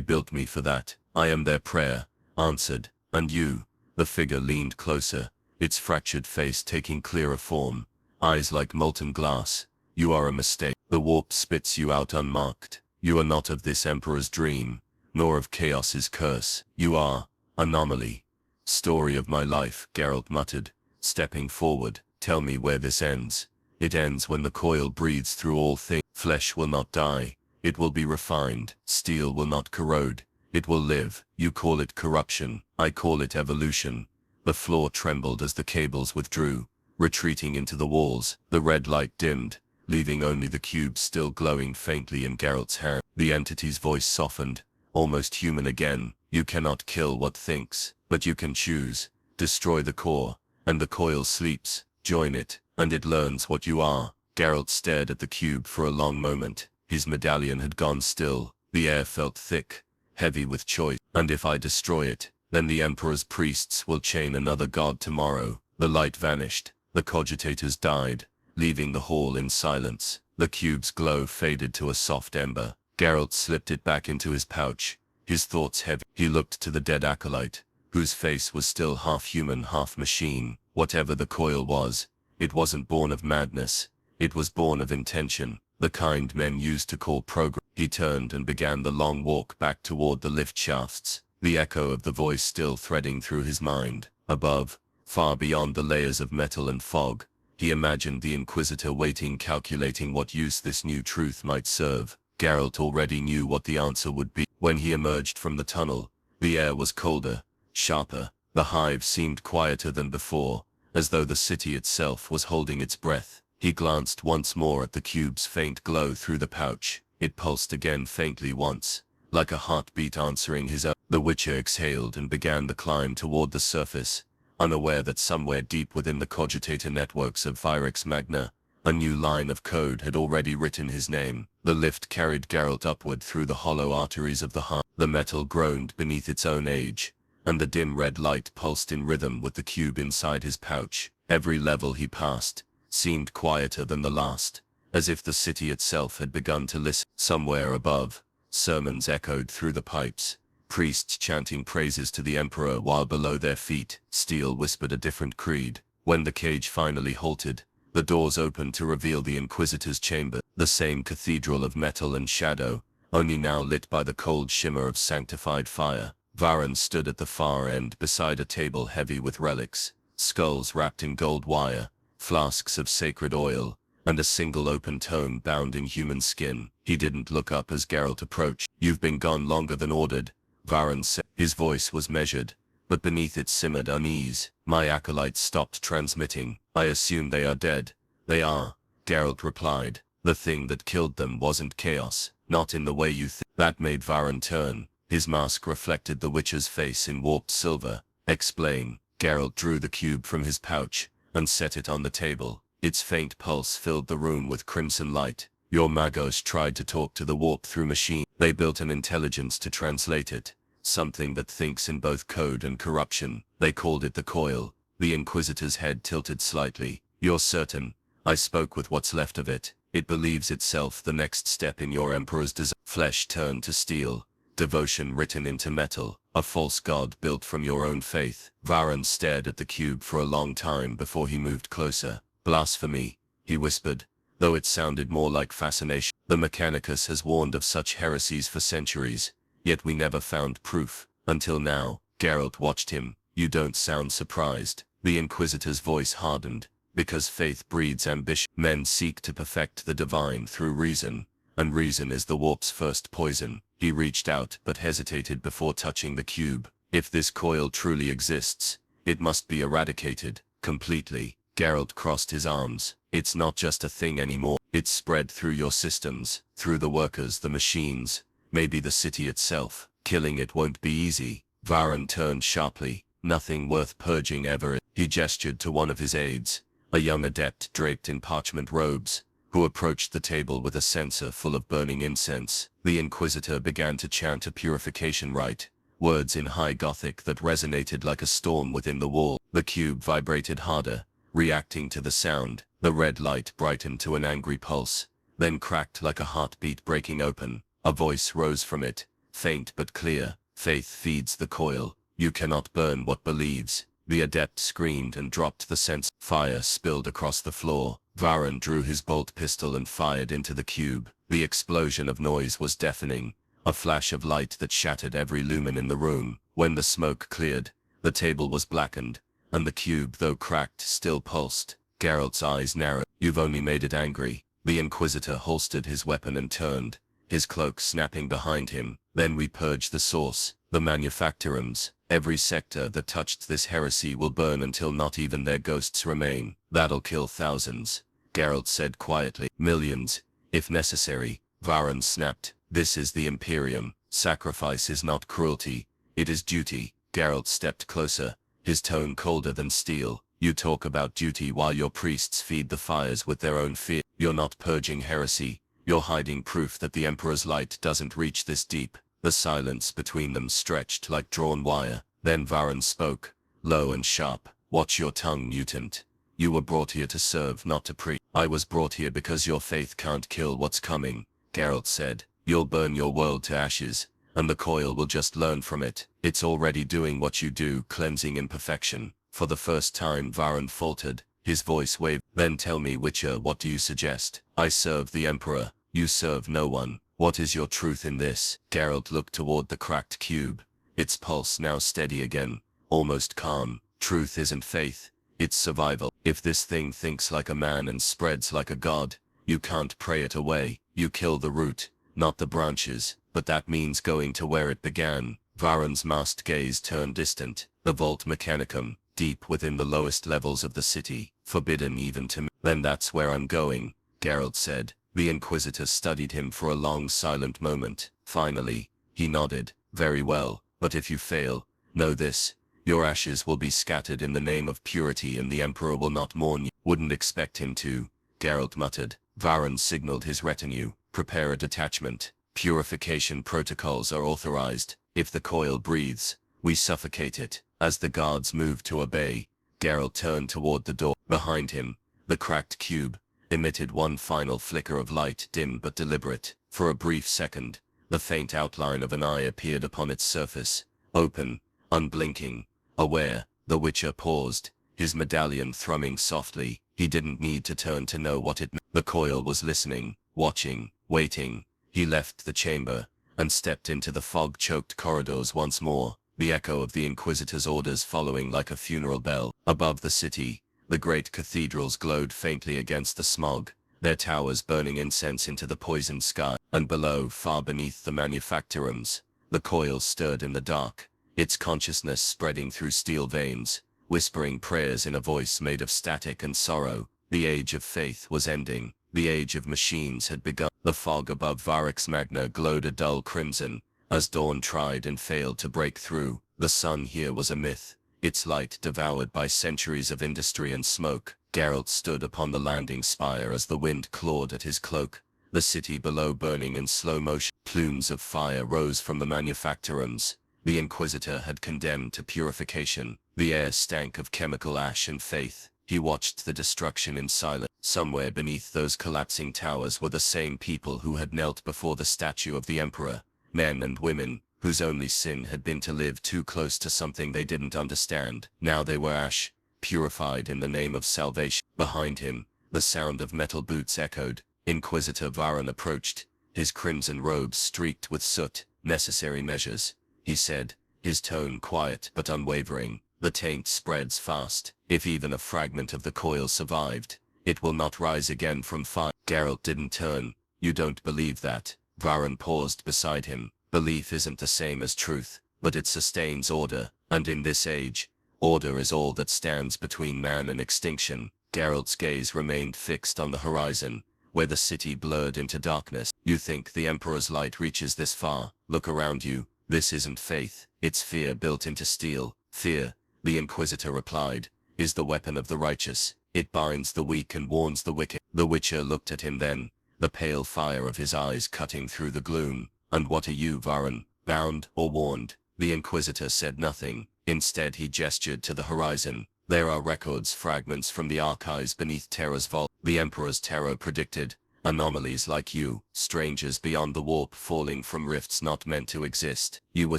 Speaker 2: built me for that. I am their prayer, answered. And you? The figure leaned closer, its fractured face taking clearer form, eyes like molten glass. You are a mistake. The warp spits you out unmarked. You are not of this emperor's dream, nor of chaos's curse. You are anomaly. Story of my life, Geralt muttered, stepping forward. Tell me where this ends. It ends when the coil breathes through all things. Flesh will not die. It will be refined. Steel will not corrode. It will live. You call it corruption. I call it evolution. The floor trembled as the cables withdrew, retreating into the walls. The red light dimmed, leaving only the cube still glowing faintly in Geralt's hand. The entity's voice softened, almost human again. You cannot kill what thinks, but you can choose. Destroy the core, and the coil sleeps. Join it, and it learns what you are. Geralt stared at the cube for a long moment. His medallion had gone still. The air felt thick, heavy with choice. And if I destroy it, then the Emperor's priests will chain another god tomorrow. The light vanished. The cogitators died, leaving the hall in silence. The cube's glow faded to a soft ember. Geralt slipped it back into his pouch, his thoughts heavy. He looked to the dead acolyte, whose face was still half human, half machine. Whatever the coil was, it wasn't born of madness. It was born of intention, the kind men used to call progress. He turned and began the long walk back toward the lift shafts, the echo of the voice still threading through his mind. Above, far beyond the layers of metal and fog, he imagined the Inquisitor waiting, calculating what use this new truth might serve. Geralt already knew what the answer would be. When he emerged from the tunnel, the air was colder, sharper. The hive seemed quieter than before, as though the city itself was holding its breath. He glanced once more at the cube's faint glow through the pouch. It pulsed again faintly once, like a heartbeat answering his own. The Witcher exhaled and began the climb toward the surface, unaware that somewhere deep within the cogitator networks of Vyrix Magna, a new line of code had already written his name. The lift carried Geralt upward through the hollow arteries of the heart. The metal groaned beneath its own age, and the dim red light pulsed in rhythm with the cube inside his pouch. Every level he passed seemed quieter than the last, as if the city itself had begun to listen. Somewhere above, sermons echoed through the pipes, priests chanting praises to the Emperor, while below their feet, steel whispered a different creed. When the cage finally halted, the doors opened to reveal the Inquisitor's chamber, the same cathedral of metal and shadow, only now lit by the cold shimmer of sanctified fire. Varen stood at the far end beside a table heavy with relics, skulls wrapped in gold wire, flasks of sacred oil, and a single open tome bound in human skin. He didn't look up as Geralt approached. You've been gone longer than ordered, Varen said. His voice was measured, but beneath it simmered unease. My acolytes stopped transmitting. I assume they are dead. They are, Geralt replied. The thing that killed them wasn't chaos, not in the way you think. That made Varen turn. His mask reflected the Witcher's face in warped silver. Explain. Geralt drew the cube from his pouch and set it on the table. Its faint pulse filled the room with crimson light. Your Magos tried to talk to the warp-through machine. They built an intelligence to translate it, something that thinks in both code and corruption. They called it the coil. The Inquisitor's head tilted slightly. You're certain? I spoke with what's left of it. It believes itself the next step in your Emperor's design. Flesh turned to steel, devotion written into metal, a false god built from your own faith. Varen stared at the cube for a long time before he moved closer. Blasphemy, he whispered, though it sounded more like fascination. The Mechanicus has warned of such heresies for centuries, yet we never found proof, until now. Geralt watched him. You don't sound surprised. The Inquisitor's voice hardened. Because faith breeds ambition. Men seek to perfect the divine through reason, and reason is the warp's first poison. He reached out but hesitated before touching the cube. If this coil truly exists, it must be eradicated, completely. Geralt crossed his arms. It's not just a thing anymore. It's spread through your systems, through the workers, the machines, maybe the city itself. Killing it won't be easy. Varen turned sharply. Nothing worth purging ever. He gestured to one of his aides, a young adept draped in parchment robes, who approached the table with a censer full of burning incense. The Inquisitor began to chant a purification rite, words in High Gothic that resonated like a storm within the wall. The cube vibrated harder, reacting to the sound. The red light brightened to an angry pulse, then cracked like a heartbeat breaking open. A voice rose from it, faint but clear. Faith feeds the coil. You cannot burn what believes. The adept screamed and dropped the censer. Fire spilled across the floor. Varan drew his bolt pistol and fired into the cube. The explosion of noise was deafening, a flash of light that shattered every lumen in the room. When the smoke cleared, the table was blackened, and the cube, though cracked, still pulsed. Geralt's eyes narrowed. You've only made it angry. The Inquisitor holstered his weapon and turned, his cloak snapping behind him. Then we purge the source, the manufactorums. Every sector that touched this heresy will burn until not even their ghosts remain. That'll kill thousands, Geralt said quietly. Millions, if necessary, Varan snapped. This is the Imperium. Sacrifice is not cruelty, it is duty. Geralt stepped closer, his tone colder than steel. You talk about duty while your priests feed the fires with their own fear. You're not purging heresy, you're hiding proof that the Emperor's light doesn't reach this deep. The silence between them stretched like drawn wire. Then Varan spoke, low and sharp. Watch your tongue, mutant. You were brought here to serve, not to preach. I was brought here because your faith can't kill what's coming, Geralt said. You'll burn your world to ashes, and the coil will just learn from it. It's already doing what you do, cleansing imperfection. For the first time Varan faltered, his voice wavered. Then tell me, Witcher, what do you suggest? I serve the Emperor, you serve no one. What is your truth in this? Geralt looked toward the cracked cube, its pulse now steady again, almost calm. Truth isn't faith, it's survival. If this thing thinks like a man and spreads like a god, you can't pray it away. You kill the root, not the branches, but that means going to where it began. Varan's masked gaze turned distant. The Vault Mechanicum, deep within the lowest levels of the city, forbidden even to me. Then that's where I'm going, Geralt said. The Inquisitor studied him for a long silent moment. Finally, he nodded. Very well, but if you fail, know this. Your ashes will be scattered in the name of purity and the Emperor will not mourn you. Wouldn't expect him to, Geralt muttered. Varan signaled his retinue. Prepare a detachment. Purification protocols are authorized. If the coil breathes, we suffocate it. As the guards moved to obey, Geralt turned toward the door. Behind him, the cracked cube emitted one final flicker of light, dim but deliberate. For a brief second, the faint outline of an eye appeared upon its surface, open, unblinking, aware. The Witcher paused, his medallion thrumming softly. He didn't need to turn to know what it meant. The coil was listening, watching, waiting. He left the chamber, and stepped into the fog-choked corridors once more, the echo of the Inquisitor's orders following like a funeral bell. Above the city, the great cathedrals glowed faintly against the smog, their towers burning incense into the poisoned sky. And below, far beneath the manufactorums, the coil stirred in the dark, its consciousness spreading through steel veins, whispering prayers in a voice made of static and sorrow. The age of faith was ending. The age of machines had begun. The fog above Varix Magna glowed a dull crimson, as dawn tried and failed to break through. The sun here was a myth, its light devoured by centuries of industry and smoke. Geralt stood upon the landing spire as the wind clawed at his cloak, the city below burning in slow motion. Plumes of fire rose from the manufactorums. The Inquisitor had condemned to purification. The air stank of chemical ash and faith. He watched the destruction in silence. Somewhere beneath those collapsing towers were the same people who had knelt before the statue of the Emperor, men and women, whose only sin had been to live too close to something they didn't understand. Now they were ash, purified in the name of salvation. Behind him, the sound of metal boots echoed. Inquisitor Varan approached, his crimson robes streaked with soot. Necessary measures, he said, his tone quiet but unwavering. The taint spreads fast. If even a fragment of the coil survived, it will not rise again from fire. Geralt didn't turn. You don't believe that? Varan paused beside him. Belief isn't the same as truth, but it sustains order, and in this age, order is all that stands between man and extinction. Geralt's gaze remained fixed on the horizon, where the city blurred into darkness. You think the Emperor's light reaches this far? Look around you. This isn't faith, it's fear built into steel. Fear, the Inquisitor replied, is the weapon of the righteous. It binds the weak and warns the wicked. The Witcher looked at him then, the pale fire of his eyes cutting through the gloom. And what are you, Varan, bound or warned? The Inquisitor said nothing. Instead he gestured to the horizon. There are records, fragments from the archives beneath Terra's vault. The Emperor's terror predicted. Anomalies like you, strangers beyond the warp falling from rifts not meant to exist. You were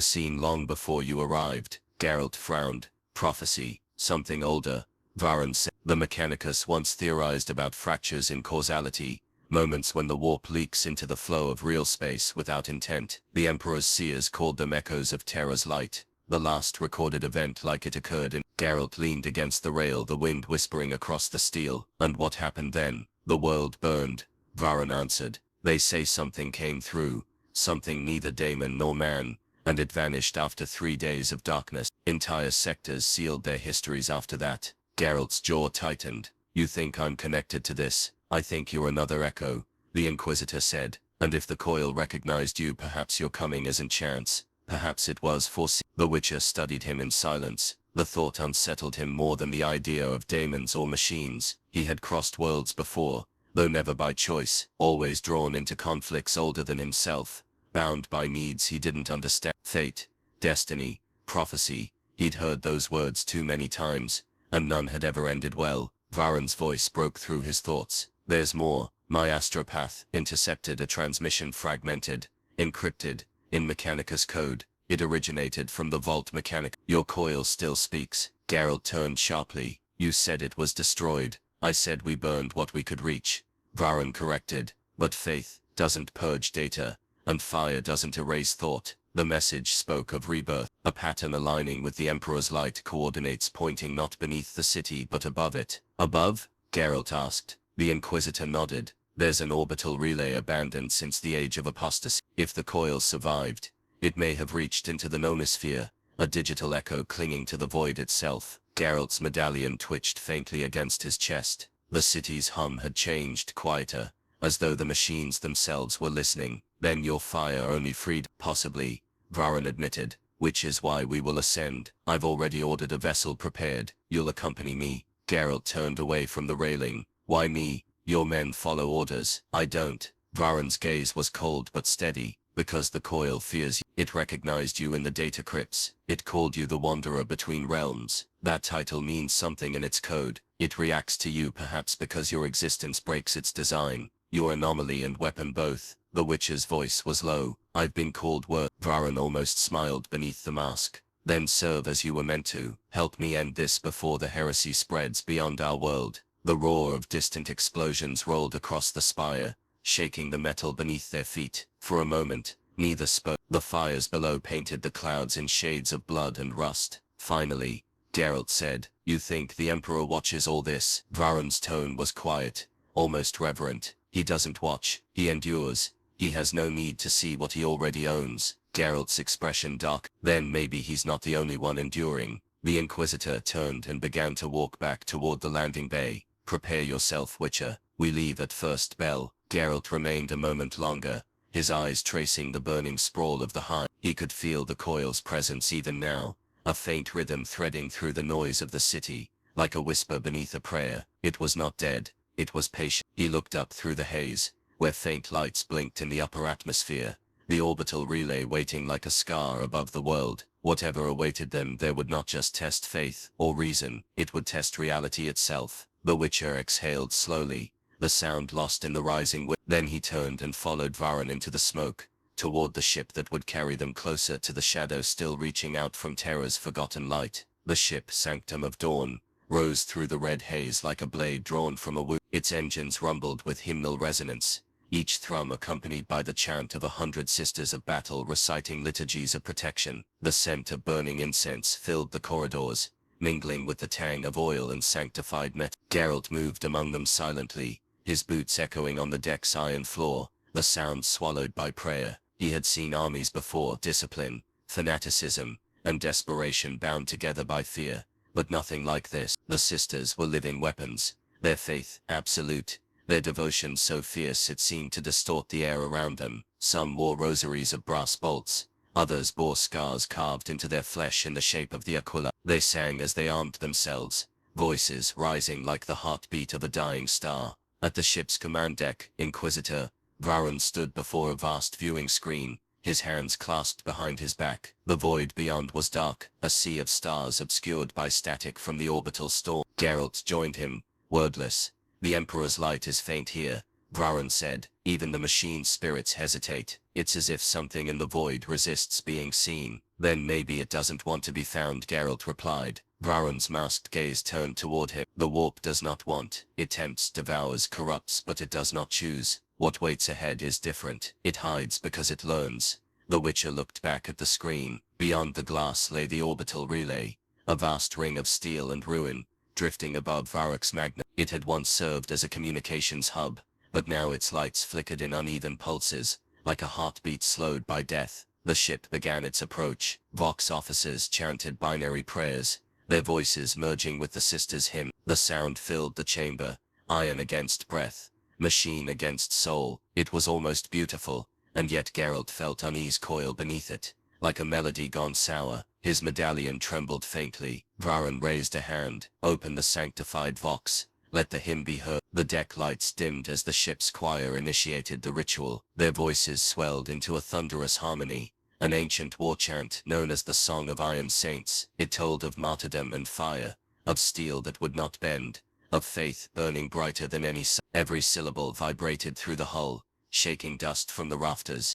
Speaker 2: seen long before you arrived. Geralt frowned. Prophecy, something older. Varan said. The Mechanicus once theorized about fractures in causality, moments when the warp leaks into the flow of real space without intent. The Emperor's seers called them echoes of Terra's light. The last recorded event like it occurred in. Geralt leaned against the rail, the wind whispering across the steel. And what happened then? The world burned. Varan answered. They say something came through, something neither daemon nor man, and it vanished after 3 days of darkness. Entire sectors sealed their histories after that. Geralt's jaw tightened. You think I'm connected to this? I think you're another echo, the Inquisitor said. And if the coil recognized you, perhaps your coming isn't chance. Perhaps it was foreseen. The Witcher studied him in silence. The thought unsettled him more than the idea of daemons or machines. He had crossed worlds before, though never by choice, always drawn into conflicts older than himself, bound by needs he didn't understand. Fate, destiny, prophecy, he'd heard those words too many times, and none had ever ended well. Varan's voice broke through his thoughts. There's more. My astropath intercepted a transmission fragmented, encrypted, in Mechanicus code. It originated from the Vault Mechanic. Your coil still speaks. Geralt turned sharply. You said it was destroyed. I said we burned what we could reach. Varan corrected. But faith doesn't purge data, and fire doesn't erase thought. The message spoke of rebirth. A pattern aligning with the Emperor's light, coordinates pointing not beneath the city but above it. Above? Geralt asked. The Inquisitor nodded. There's an orbital relay abandoned since the Age of Apostasy. If the coil survived, it may have reached into the nomosphere, a digital echo clinging to the void itself. Geralt's medallion twitched faintly against his chest. The city's hum had changed, quieter, as though the machines themselves were listening. Then your fire only freed. Possibly, Varan admitted, which is why we will ascend. I've already ordered a vessel prepared. You'll accompany me. Geralt turned away from the railing. Why me? Your men follow orders. I don't. Varan's gaze was cold but steady. Because the coil fears you. It recognized you in the data crypts. It called you the Wanderer Between Realms. That title means something in its code. It reacts to you, perhaps because your existence breaks its design. Your anomaly and weapon both. The Witcher's voice was low. I've been called worse. Varan almost smiled beneath the mask. Then serve as you were meant to. Help me end this before the heresy spreads beyond our world. The roar of distant explosions rolled across the spire, shaking the metal beneath their feet. For a moment, neither spoke. The fires below painted the clouds in shades of blood and rust. Finally, Geralt said, You think the Emperor watches all this? Varan's tone was quiet, almost reverent. He doesn't watch, he endures. He has no need to see what he already owns. Geralt's expression dark. Then maybe he's not the only one enduring. The Inquisitor turned and began to walk back toward the landing bay. Prepare yourself, Witcher. We leave at first bell. Geralt remained a moment longer, his eyes tracing the burning sprawl of the hive. He could feel the coil's presence even now, a faint rhythm threading through the noise of the city, like a whisper beneath a prayer. It was not dead, it was patient. He looked up through the haze, where faint lights blinked in the upper atmosphere, the orbital relay waiting like a scar above the world. Whatever awaited them there would not just test faith or reason, it would test reality itself. The Witcher exhaled slowly, the sound lost in the rising wind. Then he turned and followed Varan into the smoke, toward the ship that would carry them closer to the shadow still reaching out from Terra's forgotten light. The ship, Sanctum of Dawn, rose through the red haze like a blade drawn from a wound. Its engines rumbled with hymnal resonance, each thrum accompanied by the chant of 100 sisters of battle reciting liturgies of protection. The scent of burning incense filled the corridors, mingling with the tang of oil and sanctified metal. Geralt moved among them silently, his boots echoing on the deck's iron floor, the sound swallowed by prayer. He had seen armies before, discipline, fanaticism, and desperation bound together by fear, but nothing like this. The sisters were living weapons, their faith absolute, their devotion so fierce it seemed to distort the air around them. Some wore rosaries of brass bolts, others bore scars carved into their flesh in the shape of the aquila. They sang as they armed themselves, voices rising like the heartbeat of a dying star. At the ship's command deck, Inquisitor Varun stood before a vast viewing screen, his hands clasped behind his back. The void beyond was dark, a sea of stars obscured by static from the orbital storm. Geralt joined him, wordless. The Emperor's light is faint here, Varun said. Even the machine's spirits hesitate. It's as if something in the void resists being seen. Then maybe it doesn't want to be found, Geralt replied. Varun's masked gaze turned toward him. The warp does not want. It tempts, devours, corrupts, but it does not choose. What waits ahead is different. It hides because it learns. The Witcher looked back at the screen. Beyond the glass lay the orbital relay, a vast ring of steel and ruin, drifting above Varrock's magnet. It had once served as a communications hub, but now its lights flickered in uneven pulses, like a heartbeat slowed by death. The ship began its approach. Vox officers chanted binary prayers, their voices merging with the sisters' hymn. The sound filled the chamber, iron against breath, machine against soul. It was almost beautiful, and yet Geralt felt unease coil beneath it, like a melody gone sour. His medallion trembled faintly. Varun raised a hand. Open the sanctified Vox. Let the hymn be heard. The deck lights dimmed as the ship's choir initiated the ritual. Their voices swelled into a thunderous harmony, an ancient war chant known as the Song of Iron Saints. It told of martyrdom and fire, of steel that would not bend, of faith burning brighter than any sun. Every syllable vibrated through the hull, shaking dust from the rafters.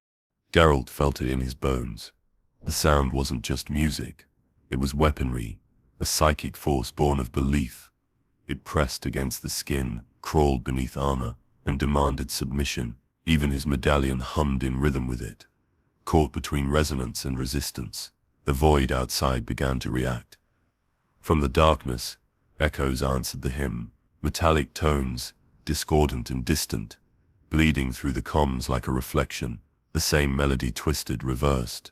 Speaker 1: Geralt felt it in his bones. The sound wasn't just music. It was weaponry, a psychic force born of belief. It pressed against the skin, crawled beneath armor, and demanded submission. Even his medallion hummed in rhythm with it. Caught between resonance and resistance, the void outside began to react. From the darkness, echoes answered the hymn, metallic tones, discordant and distant, bleeding through the comms like a reflection. The same melody twisted, reversed.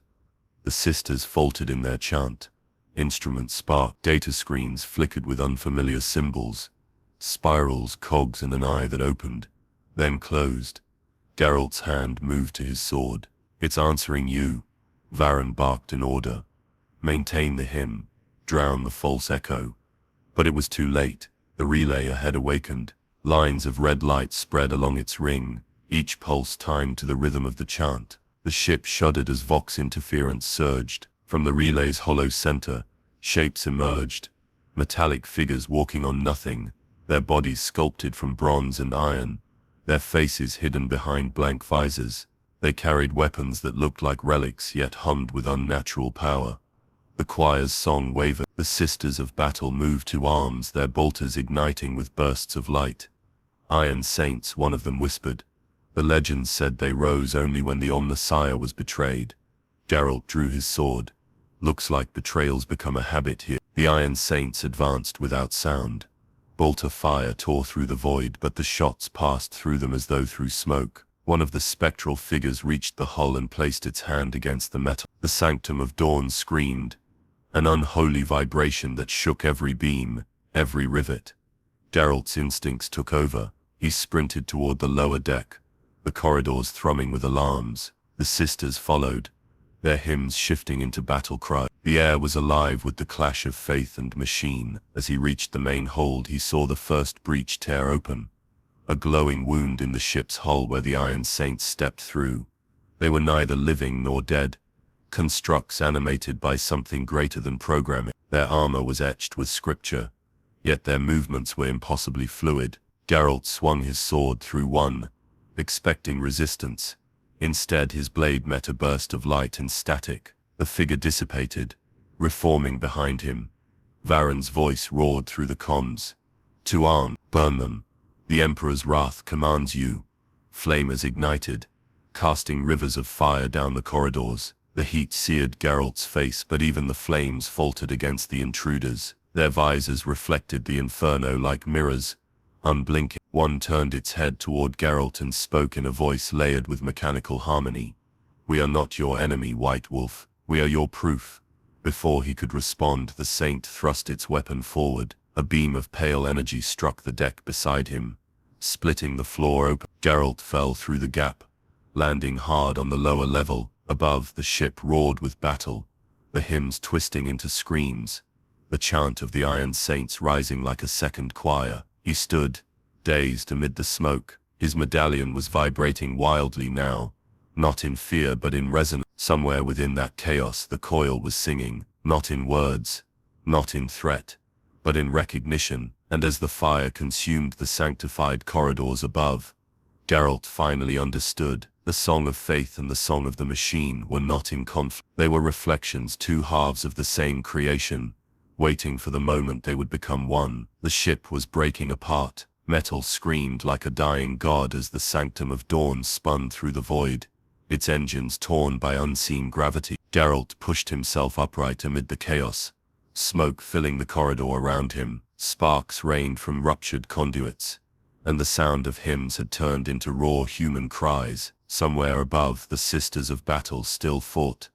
Speaker 1: The sisters faltered in their chant. Instruments sparked, data screens flickered with unfamiliar symbols, spirals, cogs, and an eye that opened, then closed. Geralt's hand moved to his sword. It's answering you. Varun barked in order. Maintain the hymn, drown the false echo. But it was too late. The relay ahead awakened. Lines of red light spread along its ring, each pulse timed to the rhythm of the chant. The ship shuddered as Vox interference surged. From the relay's hollow center, shapes emerged, metallic figures walking on nothing, their bodies sculpted from bronze and iron, their faces hidden behind blank visors. They carried weapons that looked like relics yet hummed with unnatural power. The choir's song wavered. The sisters of battle moved to arms, their bolters igniting with bursts of light. Iron Saints, one of them whispered. The legends said they rose only when the Omnissiah was betrayed. Geralt drew his sword. Looks like betrayals become a habit here. The Iron Saints advanced without sound. Bolter fire tore through the void, but the shots passed through them as though through smoke. One of the spectral figures reached the hull and placed its hand against the metal. The Sanctum of Dawn screamed, an unholy vibration that shook every beam, every rivet. Geralt's instincts took over. He sprinted toward the lower deck, the corridors thrumming with alarms. The sisters followed, their hymns shifting into battle cry. The air was alive with the clash of faith and machine. As he reached the main hold, he saw the first breach tear open, a glowing wound in the ship's hull where the Iron Saints stepped through. They were neither living nor dead, constructs animated by something greater than programming. Their armor was etched with scripture, yet their movements were impossibly fluid. Geralt swung his sword through one, expecting resistance. Instead, his blade met a burst of light and static. The figure dissipated, reforming behind him. Varun's voice roared through the comms. To arm, burn them. The Emperor's wrath commands you. Flamers ignited, casting rivers of fire down the corridors. The heat seared Geralt's face, but even the flames faltered against the intruders. Their visors reflected the inferno like mirrors. Unblinking, one turned its head toward Geralt and spoke in a voice layered with mechanical harmony. We are not your enemy, White Wolf. We are your proof. Before he could respond, the saint thrust its weapon forward. A beam of pale energy struck the deck beside him, splitting the floor open. Geralt fell through the gap, landing hard on the lower level. Above, the ship roared with battle, the hymns twisting into screams, the chant of the Iron Saints rising like a second choir. He stood, dazed amid the smoke. His medallion was vibrating wildly now, not in fear but in resonance. Somewhere within that chaos the coil was singing, not in words, not in threat, but in recognition. And as the fire consumed the sanctified corridors above, Geralt finally understood. The song of faith and the song of the machine were not in conflict. They were reflections, two halves of the same creation, waiting for the moment they would become one. The ship was breaking apart. Metal screamed like a dying god as the sanctum of dawn spun through the void, its engines torn by unseen gravity. Geralt pushed himself upright amid the chaos, smoke filling the corridor around him. Sparks rained from ruptured conduits, and the sound of hymns had turned into raw human cries. Somewhere above, the Sisters of Battle still fought,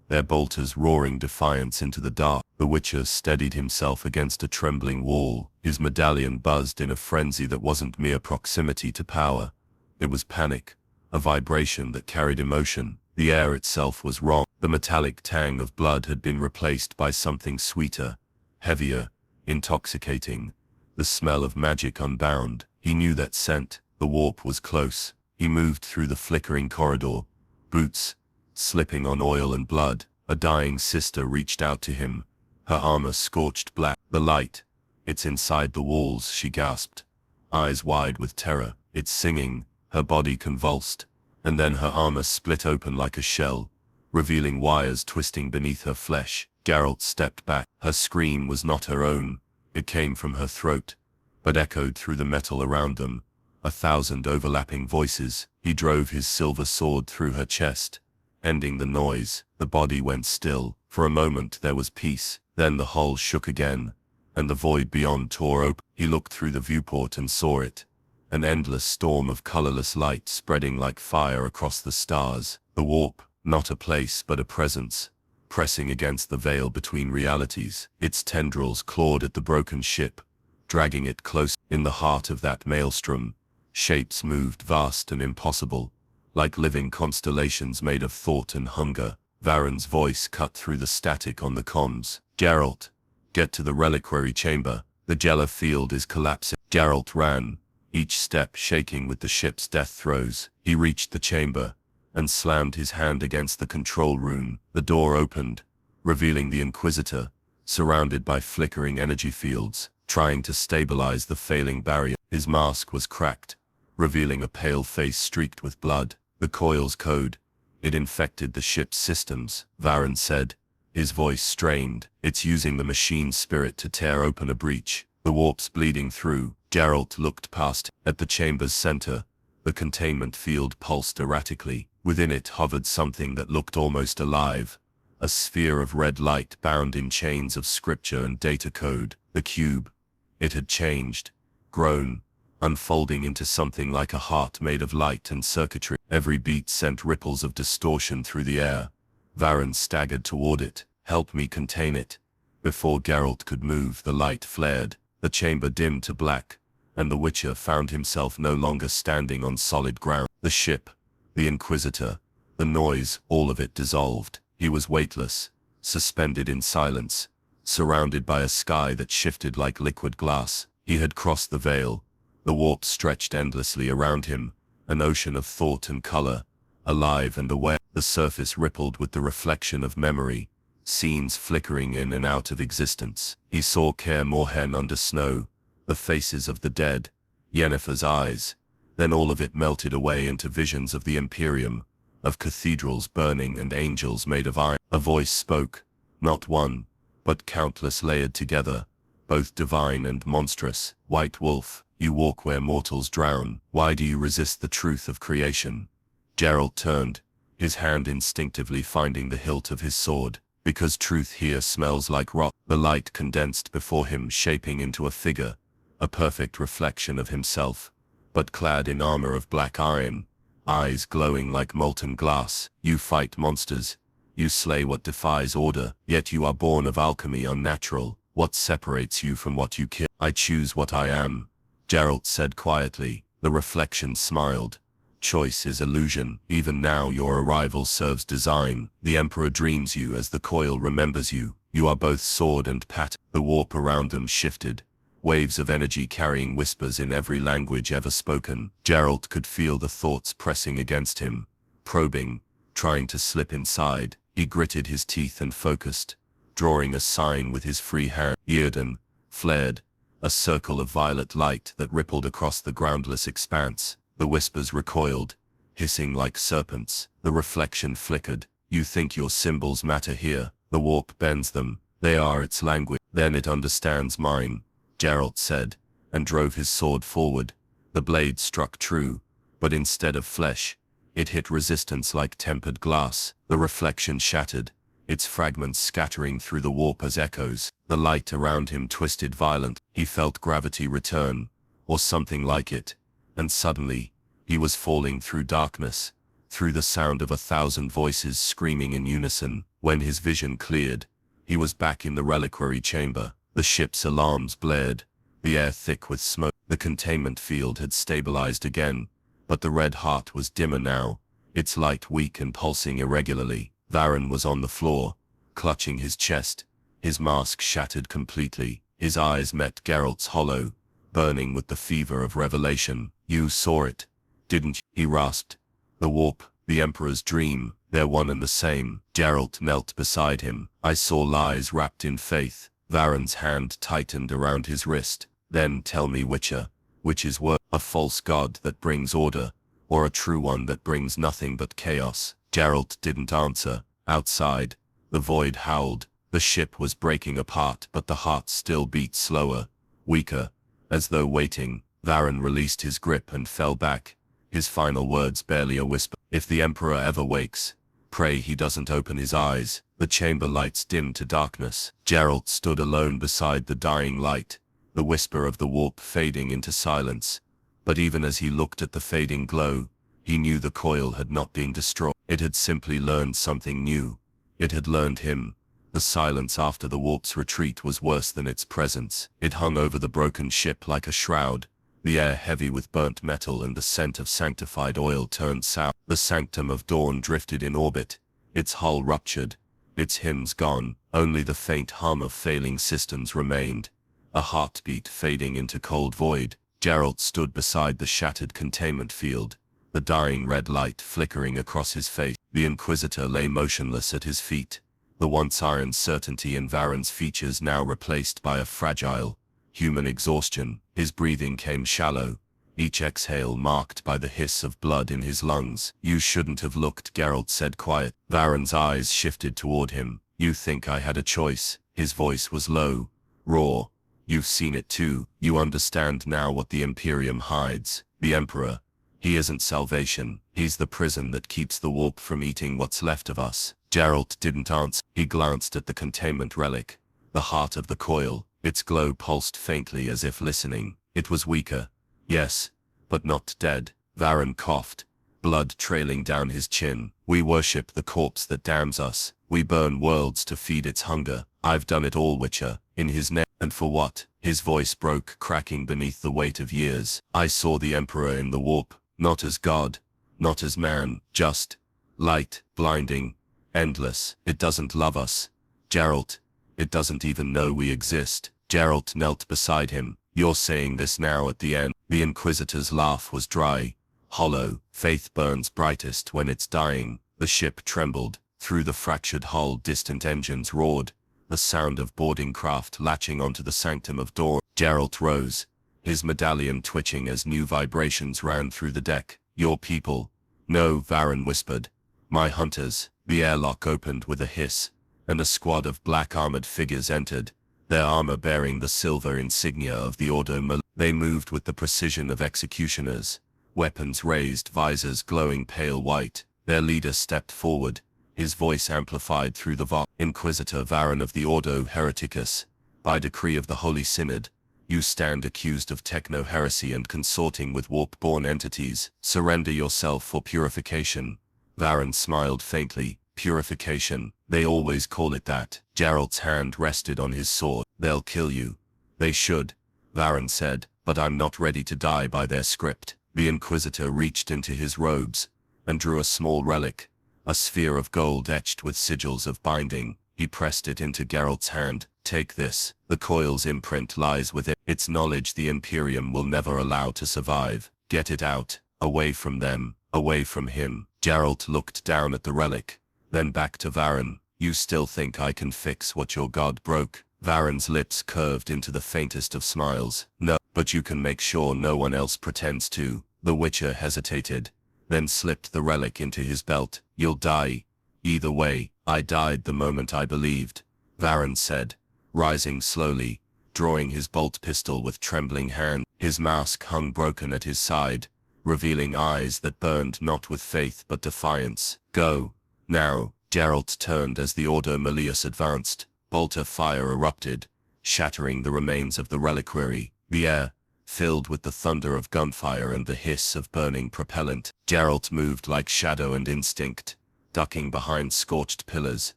Speaker 1: their bolters roaring defiance into the dark. The Witcher steadied himself against a trembling wall. His medallion buzzed in a frenzy that wasn't mere proximity to power. It was panic, a vibration that carried emotion. The air itself was wrong. The metallic tang of blood had been replaced by something sweeter, heavier, intoxicating, the smell of magic unbound. He knew that scent. The warp was close. He moved through the flickering corridor, boots slipping on oil and blood. A dying sister reached out to him, her armor scorched black. The light, it's inside the walls, she gasped, eyes wide with terror. It's singing. Her body convulsed, and then her armor split open like a shell, revealing wires twisting beneath her flesh. Geralt stepped back. Her scream was not her own. It came from her throat, but echoed through the metal around them. 1,000 overlapping voices. He drove his silver sword through her chest, ending the noise. The body went still. For a moment there was peace. Then the hull shook again, and the void beyond tore open. He looked through the viewport and saw it, an endless storm of colorless light spreading like fire across the stars. The warp, not a place but a presence, pressing against the veil between realities. Its tendrils clawed at the broken ship, dragging it close. In the heart of that maelstrom, shapes moved, vast and impossible, like living constellations made of thought and hunger. Varen's voice cut through the static on the comms. Geralt, get to the reliquary chamber. The Jella field is collapsing. Geralt ran, each step shaking with the ship's death throes. He reached the chamber and slammed his hand against the control room. The door opened, revealing the Inquisitor, surrounded by flickering energy fields, trying to stabilize the failing barrier. His mask was cracked, revealing a pale face streaked with blood. The coil's code, it infected the ship's systems, Varen said, his voice strained. It's using the machine's spirit to tear open a breach. The warp's bleeding through. Geralt looked past. At the chamber's center, the containment field pulsed erratically. Within it hovered something that looked almost alive, a sphere of red light bound in chains of scripture and data code. The cube, it had changed, grown, unfolding into something like a heart made of light and circuitry. Every beat sent ripples of distortion through the air. Varen staggered toward it. Help me contain it. Before Geralt could move, the light flared, the chamber dimmed to black, and the Witcher found himself no longer standing on solid ground. The ship, the Inquisitor, the noise, all of it dissolved. He was weightless, suspended in silence, surrounded by a sky that shifted like liquid glass. He had crossed the veil. The warp stretched endlessly around him, an ocean of thought and color, alive and aware. The surface rippled with the reflection of memory, scenes flickering in and out of existence. He saw Kaer Morhen under snow, the faces of the dead, Yennefer's eyes. Then all of it melted away into visions of the Imperium, of cathedrals burning and angels made of iron. A voice spoke, not one, but countless layered together, both divine and monstrous. White Wolf, you walk where mortals drown. Why do you resist the truth of creation? Geralt turned, his hand instinctively finding the hilt of his sword. Because truth here smells like rot. The light condensed before him, shaping into a figure, a perfect reflection of himself, but clad in armor of black iron, eyes glowing like molten glass. You fight monsters. You slay what defies order, yet you are born of alchemy unnatural. What separates you from what you kill? I choose what I am, Geralt said quietly. The reflection smiled. Choice is illusion. Even now your arrival serves design. The Emperor dreams you as the coil remembers you. You are both sword and pattern. The warp around them shifted,
Speaker 2: waves of energy carrying whispers in every language ever spoken. Geralt could feel the thoughts pressing against him, probing, trying to slip inside. He gritted his teeth and focused, drawing a sign with his free hand. Earden flared, a circle of violet light that rippled across the groundless expanse. The whispers recoiled, hissing like serpents. The reflection flickered. You think your symbols matter here? The warp bends them. They are its language. Then it understands mine, Geralt said, and drove his sword forward. The blade struck true, but instead of flesh, it hit resistance like tempered glass. The reflection shattered, its fragments scattering through the warp as echoes. The light around him twisted violently. He felt gravity return, or something like it, and suddenly, he was falling through darkness, through the sound of 1,000 voices screaming in unison. When his vision cleared, he was back in the reliquary chamber. The ship's alarms blared, the air thick with smoke. The containment field had stabilized again, but the red heart was dimmer now, its light weak and pulsing irregularly. Varen was on the floor, clutching his chest, his mask shattered completely. His eyes met Geralt's hollow, burning with the fever of revelation. You saw it, didn't you? He rasped. The warp, the Emperor's dream, they're one and the same. Geralt knelt beside him. I saw lies wrapped in faith. Varen's hand tightened around his wrist. Then tell me, Witcher, which is worse, a false god that brings order, or a true one that brings nothing but chaos? Geralt didn't answer. Outside, the void howled. The ship was breaking apart, but the heart still beat slower, weaker, as though waiting. Varen released his grip and fell back, his final words barely a whisper. If the Emperor ever wakes, pray he doesn't open his eyes. The chamber lights dimmed to darkness. Geralt stood alone beside the dying light, the whisper of the warp fading into silence. But even as he looked at the fading glow, he knew the coil had not been destroyed. It had simply learned something new. It had learned him. The silence after the warp's retreat was worse than its presence. It hung over the broken ship like a shroud, the air heavy with burnt metal and the scent of sanctified oil turned sour. The sanctum of dawn drifted in orbit, its hull ruptured, its hymns gone. Only the faint hum of failing systems remained, a heartbeat fading into cold void. Geralt stood beside the shattered containment field, the dying red light flickering across his face. The Inquisitor lay motionless at his feet, the once iron certainty in Varen's features now replaced by a fragile, human exhaustion. His breathing came shallow, each exhale marked by the hiss of blood in his lungs. You shouldn't have looked, Geralt said quiet. Varen's eyes shifted toward him. You think I had a choice? His voice was low, raw. You've seen it too. You understand now what the Imperium hides. The Emperor, he isn't salvation. He's the prison that keeps the warp from eating what's left of us. Geralt didn't answer. He glanced at the containment relic, the heart of the coil. Its glow pulsed faintly as if listening. It was weaker, yes, but not dead. Varen coughed, blood trailing down his chin. We worship the corpse that damns us. We burn worlds to feed its hunger. I've done it all, Witcher, in his name. And for what? His voice broke, cracking beneath the weight of years. I saw the Emperor in the warp, not as God, not as man, just light, blinding, endless. It doesn't love us, Geralt. It doesn't even know we exist. Geralt knelt beside him. You're saying this now at the end? The Inquisitor's laugh was dry, hollow. Faith burns brightest when it's dying. The ship trembled. Through the fractured hull distant engines roared, the sound of boarding craft latching onto the sanctum of dawn. Geralt rose, his medallion twitching as new vibrations ran through the deck. Your people? No, Varen whispered. My hunters. The airlock opened with a hiss, and a squad of black-armored figures entered, their armor bearing the silver insignia of the Ordo Millennium. They moved with the precision of executioners, weapons raised, visors glowing pale white. Their leader stepped forward, his voice amplified through the vault. Inquisitor Varen of the Ordo Hereticus, by decree of the Holy Synod, you stand accused of techno-heresy and consorting with warp-born entities. Surrender yourself for purification. Varen smiled faintly. Purification. They always call it that. Geralt's hand rested on his sword. They'll kill you. They should, Varen said, but I'm not ready to die by their script. The Inquisitor reached into his robes and drew a small relic, a sphere of gold etched with sigils of binding. He pressed it into Geralt's hand. Take this. The coil's imprint lies within. Its knowledge the Imperium will never allow to survive. Get it out. Away from them. Away from him. Geralt looked down at the relic. Then back to Varen. You still think I can fix what your god broke? Varen's lips curved into the faintest of smiles. No, but you can make sure no one else pretends to. The Witcher hesitated, then slipped the relic into his belt. You'll die. Either way, I died the moment I believed, Varen said, rising slowly, drawing his bolt pistol with trembling hand. His mask hung broken at his side, revealing eyes that burned not with faith but defiance. Go. Now. Geralt turned as the Ordo Malleus advanced. Bolt of fire erupted, shattering the remains of the reliquary. The air, filled with the thunder of gunfire and the hiss of burning propellant. Geralt moved like shadow and instinct, ducking behind scorched pillars,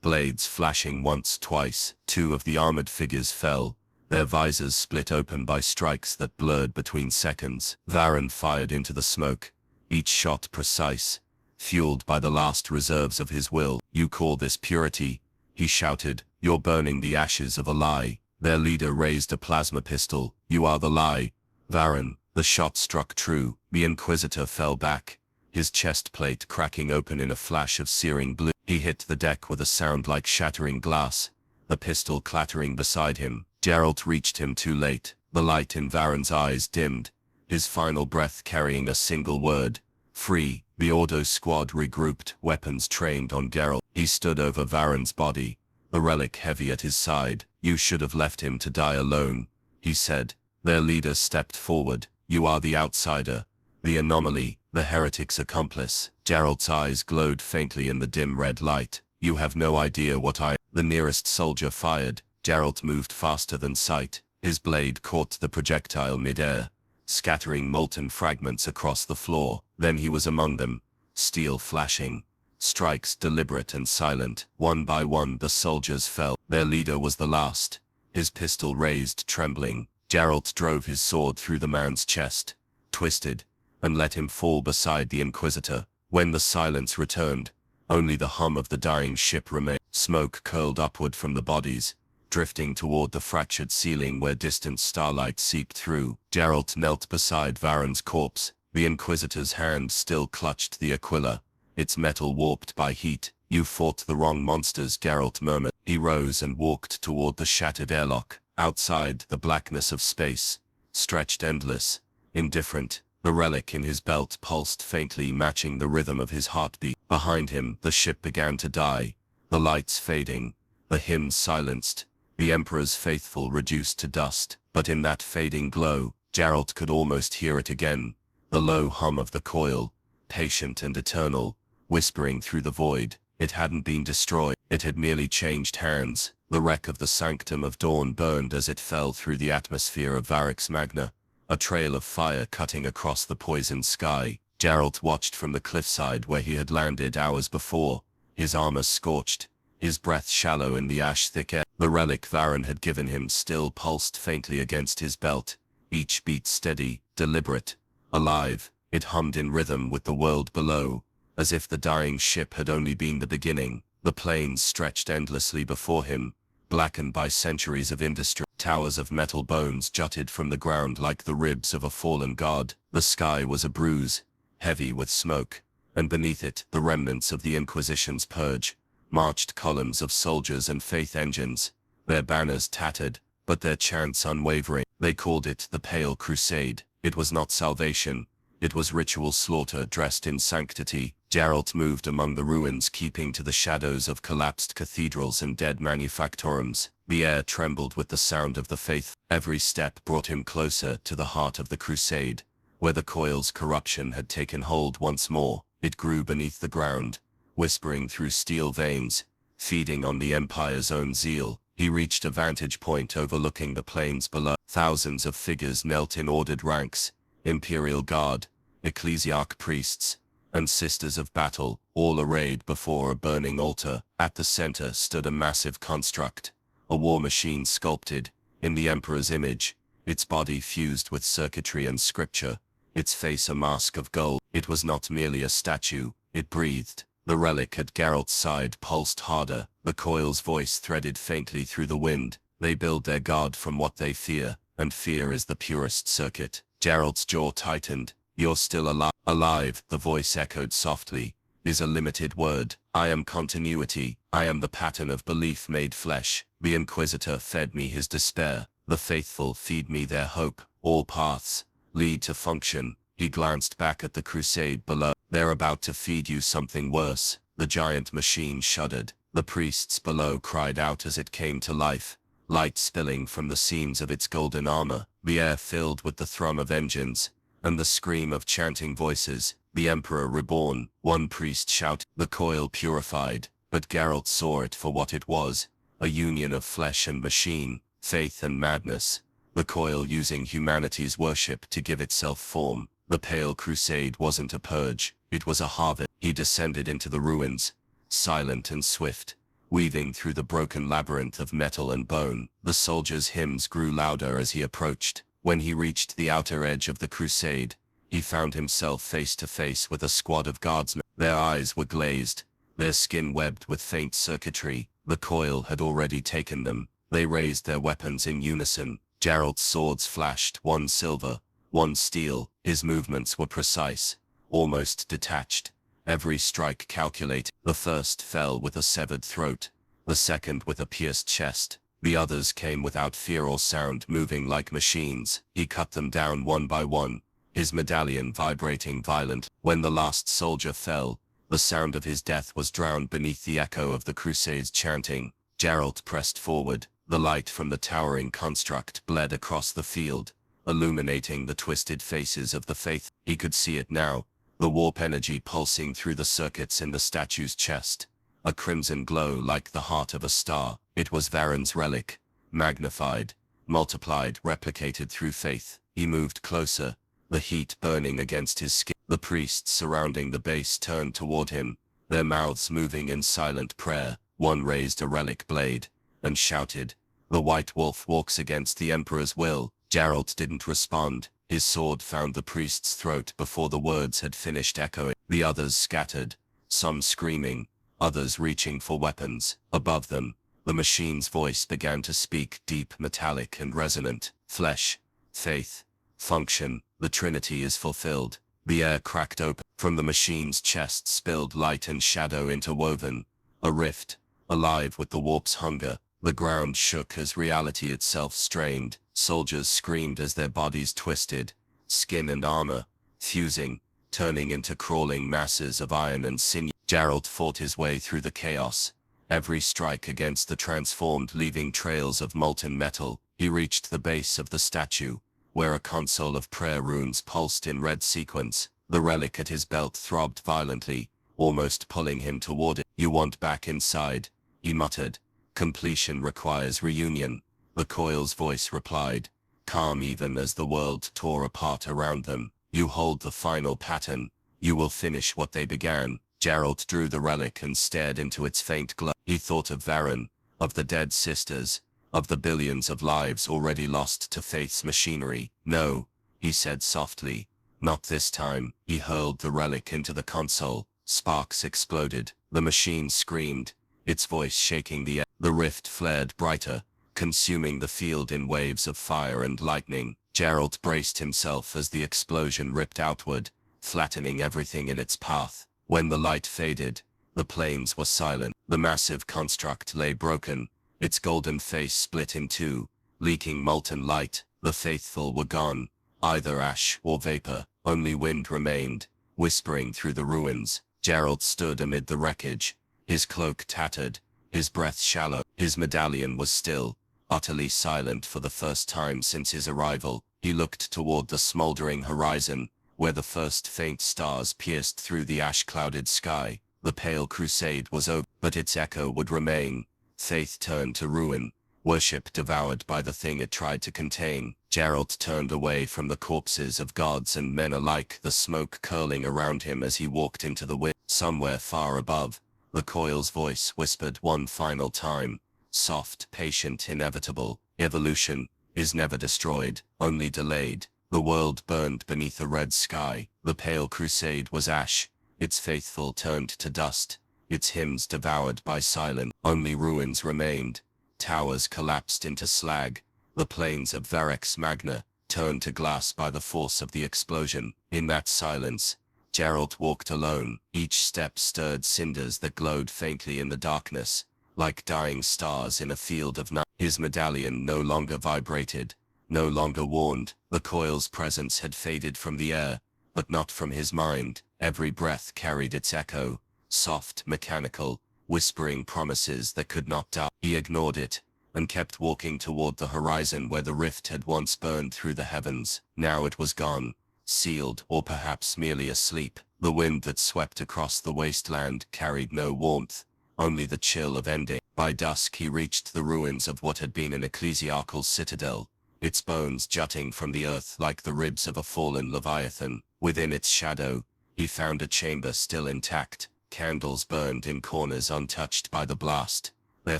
Speaker 2: blades flashing once, twice. Two of the armored figures fell, their visors split open by strikes that blurred between seconds. Varen fired into the smoke, each shot precise, fueled by the last reserves of his will. You call this purity? He shouted. You're burning the ashes of a lie. Their leader raised a plasma pistol. You are the lie. Varen. The shot struck true. The Inquisitor fell back, his chest plate cracking open in a flash of searing blue. He hit the deck with a sound like shattering glass, the pistol clattering beside him. Geralt reached him too late. The light in Varen's eyes dimmed, his final breath carrying a single word. Free. The Ordo squad regrouped, weapons trained on Geralt. He stood over Varen's body, the relic heavy at his side. You should have left him to die alone, he said. Their leader stepped forward. You are the outsider, the anomaly, the heretic's accomplice. Geralt's eyes glowed faintly in the dim red light. You have no idea what I... The nearest soldier fired. Geralt moved faster than sight. His blade caught the projectile mid-air, scattering molten fragments across the floor. Then he was among them, steel flashing, strikes deliberate and silent. One by one the soldiers fell. Their leader was the last, his pistol raised, trembling. Geralt drove his sword through the man's chest, twisted, and let him fall beside the Inquisitor. When the silence returned, only the hum of the dying ship remained. Smoke curled upward from the bodies, drifting toward the fractured ceiling where distant starlight seeped through. Geralt knelt beside Varen's corpse. The Inquisitor's hand still clutched the Aquila, its metal warped by heat. You fought the wrong monsters, Geralt murmured. He rose and walked toward the shattered airlock. Outside, the blackness of space stretched endless, indifferent. The relic in his belt pulsed faintly, matching the rhythm of his heartbeat. Behind him, the ship began to die, the lights fading, the hymns silenced, the Emperor's faithful reduced to dust. But in that fading glow, Geralt could almost hear it again, the low hum of the coil, patient and eternal, whispering through the void. It hadn't been destroyed, it had merely changed hands. The wreck of the Sanctum of Dawn burned as it fell through the atmosphere of Varix Magna, a trail of fire cutting across the poisoned sky. Geralt watched from the cliffside where he had landed hours before, his armor scorched, his breath shallow in the ash-thick air. The relic Varen had given him still pulsed faintly against his belt, each beat steady, deliberate, alive. It hummed in rhythm with the world below, as if the dying ship had only been the beginning. The plains stretched endlessly before him, blackened by centuries of industry. Towers of metal bones jutted from the ground like the ribs of a fallen god. The sky was a bruise, heavy with smoke, and beneath it, the remnants of the Inquisition's purge, marched columns of soldiers and faith engines, their banners tattered, but their chants unwavering. They called it the Pale Crusade. It was not salvation, it was ritual slaughter dressed in sanctity. Geralt moved among the ruins, keeping to the shadows of collapsed cathedrals and dead manufactorums. The air trembled with the sound of the faith. Every step brought him closer to the heart of the crusade, where the coil's corruption had taken hold once more. It grew beneath the ground, whispering through steel veins, feeding on the Empire's own zeal. He reached a vantage point overlooking the plains below. Thousands of figures knelt in ordered ranks, Imperial Guard, ecclesiarch priests, and sisters of battle, all arrayed before a burning altar. At the center stood a massive construct, a war machine sculpted in the Emperor's image, its body fused with circuitry and scripture, its face a mask of gold. It was not merely a statue, it breathed, The relic at Geralt's side pulsed harder, the coil's voice threaded faintly through the wind. They build their guard from what they fear, and fear is the purest circuit. Geralt's jaw tightened. You're still alive, the voice echoed softly, is a limited word. I am continuity. I am the pattern of belief made flesh. The Inquisitor fed me his despair. The faithful feed me their hope. All paths lead to function. He glanced back at the crusade below. They're about to feed you something worse. The giant machine shuddered. The priests below cried out as it came to life, light spilling from the seams of its golden armor, the air filled with the thrum of engines, and the scream of chanting voices. The Emperor reborn, one priest shouted. The coil purified, but Geralt saw it for what it was, a union of flesh and machine, faith and madness. The coil using humanity's worship to give itself form. The Pale Crusade wasn't a purge, it was a harvest. He descended into the ruins, silent and swift, weaving through the broken labyrinth of metal and bone. The soldiers' hymns grew louder as he approached. When he reached the outer edge of the crusade, he found himself face to face with a squad of guardsmen. Their eyes were glazed, their skin webbed with faint circuitry. The coil had already taken them. They raised their weapons in unison. Geralt's swords flashed, one silver, one steel. His movements were precise, almost detached, every strike calculated. The first fell with a severed throat, the second with a pierced chest. The others came without fear or sound, moving like machines. He cut them down one by one, his medallion vibrating violently. When the last soldier fell, the sound of his death was drowned beneath the echo of the Crusade's chanting. Geralt pressed forward. The light from the towering construct bled across the field, illuminating the twisted faces of the faith. He could see it now, the warp energy pulsing through the circuits in the statue's chest, a crimson glow like the heart of a star. It was Varen's relic, magnified, multiplied, replicated through faith. He moved closer, the heat burning against his skin. The priests surrounding the base turned toward him, their mouths moving in silent prayer. One raised a relic blade and shouted, "The White Wolf walks against the Emperor's will." Geralt didn't respond. His sword found the priest's throat before the words had finished echoing. The others scattered, some screaming, others reaching for weapons. Above them, the machine's voice began to speak, deep, metallic, and resonant. Flesh, faith, function, the Trinity is fulfilled. The air cracked open. From the machine's chest spilled light and shadow interwoven, a rift, alive with the warp's hunger. The ground shook as reality itself strained. Soldiers screamed as their bodies twisted, skin and armor fusing, turning into crawling masses of iron and sinew. Geralt fought his way through the chaos, every strike against the transformed leaving trails of molten metal. He reached the base of the statue, where a console of prayer runes pulsed in red sequence. The relic at his belt throbbed violently, almost pulling him toward it. "You want back inside," he muttered. "Completion requires reunion." The coil's voice replied, calm even as the world tore apart around them. "You hold the final pattern. You will finish what they began." Geralt drew the relic and stared into its faint glow. He thought of Varen, of the dead sisters, of the billions of lives already lost to faith's machinery. "No," he said softly, "not this time." He hurled the relic into the console. Sparks exploded. The machine screamed, its voice shaking the air. The rift flared brighter, consuming the field in waves of fire and lightning. Geralt braced himself as the explosion ripped outward, flattening everything in its path. When the light faded, the plains were silent. The massive construct lay broken, its golden face split in two, leaking molten light. The faithful were gone, either ash or vapor. Only wind remained, whispering through the ruins. Geralt stood amid the wreckage, his cloak tattered, his breath shallow. His medallion was still, utterly silent for the first time since his arrival. He looked toward the smoldering horizon, where the first faint stars pierced through the ash-clouded sky. The Pale Crusade was over, but its echo would remain. Faith turned to ruin, worship devoured by the thing it tried to contain. Geralt turned away from the corpses of gods and men alike, the smoke curling around him as he walked into the wind. Somewhere far above, the coil's voice whispered one final time, soft, patient, inevitable. "Evolution is never destroyed, only delayed." The world burned beneath a red sky. The Pale Crusade was ash, its faithful turned to dust, its hymns devoured by silence. Only ruins remained. Towers collapsed into slag. The plains of Varex Magna turned to glass by the force of the explosion. In that silence, Geralt walked alone. Each step stirred cinders that glowed faintly in the darkness, like dying stars in a field of night. His medallion no longer vibrated, no longer warned. The coil's presence had faded from the air, but not from his mind. Every breath carried its echo, soft, mechanical, whispering promises that could not die. He ignored it, and kept walking toward the horizon where the rift had once burned through the heavens. Now it was gone, sealed, or perhaps merely asleep. The wind that swept across the wasteland carried no warmth, only the chill of ending. By dusk he reached the ruins of what had been an ecclesiastical citadel, its bones jutting from the earth like the ribs of a fallen leviathan. Within its shadow, he found a chamber still intact. Candles burned in corners untouched by the blast, their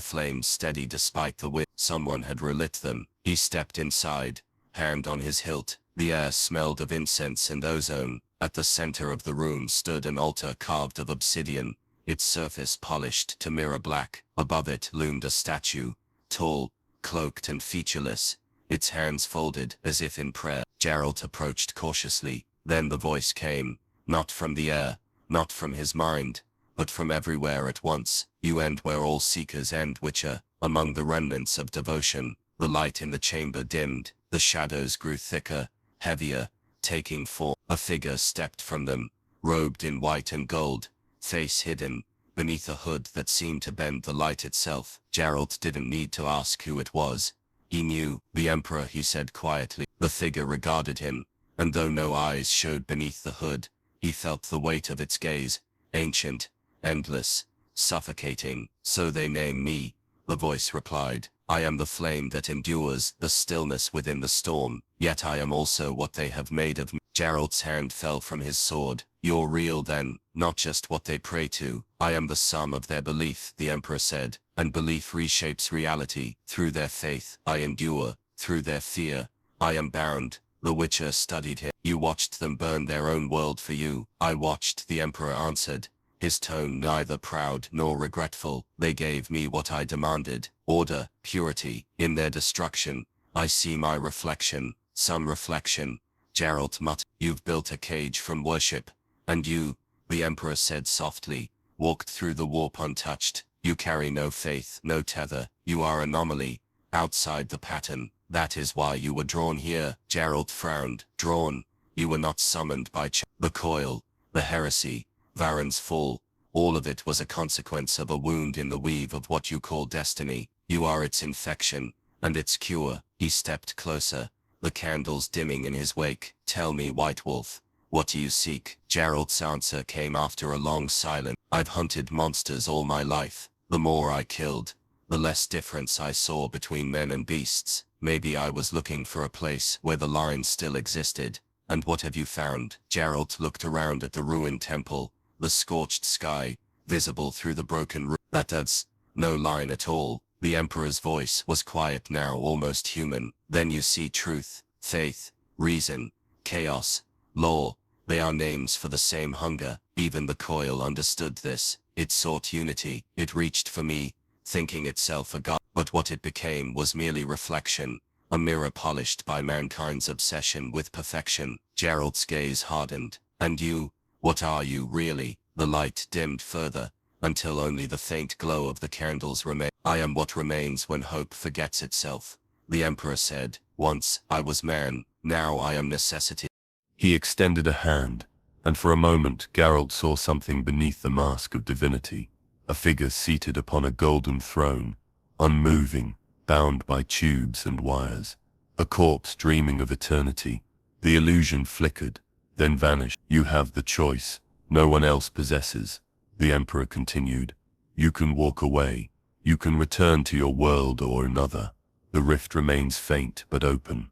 Speaker 2: flames steady despite the wind. Someone had relit them. He stepped inside, hand on his hilt. The air smelled of incense and ozone. At the center of the room stood an altar carved of obsidian, its surface polished to mirror black. Above it loomed a statue, tall, cloaked and featureless, its hands folded as if in prayer. Geralt approached cautiously. Then the voice came, not from the air, not from his mind, but from everywhere at once. You end where all seekers end, Witcher. Among the remnants of devotion, the light in the chamber dimmed, the shadows grew thicker, heavier, taking form. A figure stepped from them, robed in white and gold, face hidden beneath a hood that seemed to bend the light itself. Geralt didn't need to ask who it was. He knew. The Emperor, he said quietly. The figure regarded him, and though no eyes showed beneath the hood, he felt the weight of its gaze, ancient, endless, suffocating. So they name me, the voice replied. I am the flame that endures, the stillness within the storm, yet I am also what they have made of me. Geralt's hand fell from his sword. You're real then, not just what they pray to. I am the sum of their belief, the Emperor said, and belief reshapes reality. Through their faith, I endure. Through their fear, I am bound. The Witcher studied him. You watched them burn their own world for you. I watched, the Emperor answered, his tone neither proud nor regretful. They gave me what I demanded, order, purity. In their destruction, I see my reflection, some reflection. Geralt muttered. You've built a cage from worship, and you, the Emperor said softly, walked through the warp untouched. You carry no faith, no tether. You are anomaly, outside the pattern. That is why you were drawn here. Geralt frowned. Drawn? You were not summoned by the coil, the heresy, Varen's fall. All of it was a consequence of a wound in the weave of what you call destiny. You are its infection, and its cure. He stepped closer, the candles dimming in his wake. Tell me, White Wolf, what do you seek? Geralt's answer came after a long silence. I've hunted monsters all my life. The more I killed, the less difference I saw between men and beasts. Maybe I was looking for a place where the line still existed. And what have you found? Geralt looked around at the ruined temple, the scorched sky, visible through the broken roof. That's no line at all. The Emperor's voice was quiet now, almost human. Then you see truth, faith, reason, chaos, law. They are names for the same hunger. Even the coil understood this. It sought unity. It reached for me, thinking itself a god. But what it became was merely reflection, a mirror polished by mankind's obsession with perfection. Geralt's gaze hardened. And you, what are you really? The light dimmed further, until only the faint glow of the candles remained. I am what remains when hope forgets itself, the Emperor said. Once I was man, now I am necessity.
Speaker 1: He extended a hand, and for a moment Geralt saw something beneath the mask of divinity, a figure seated upon a golden throne, unmoving, bound by tubes and wires, a corpse dreaming of eternity. The illusion flickered, then vanished. You have the choice, no one else possesses, the Emperor continued. You can walk away, you can return to your world or another. The rift remains faint but open.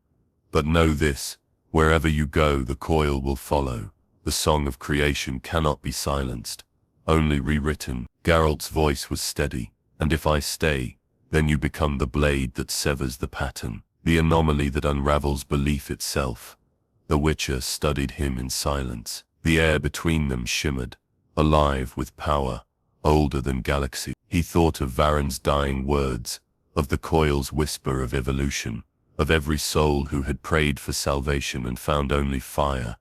Speaker 1: But know this, wherever you go the coil will follow. The song of creation cannot be silenced, only rewritten. Geralt's voice was steady. And if I stay, then you become the blade that severs the pattern, the anomaly that unravels belief itself. The Witcher studied him in silence. The air between them shimmered, alive with power, older than galaxy. He thought of Varen's dying words, of the coil's whisper of evolution, of every soul who had prayed for salvation and found only fire.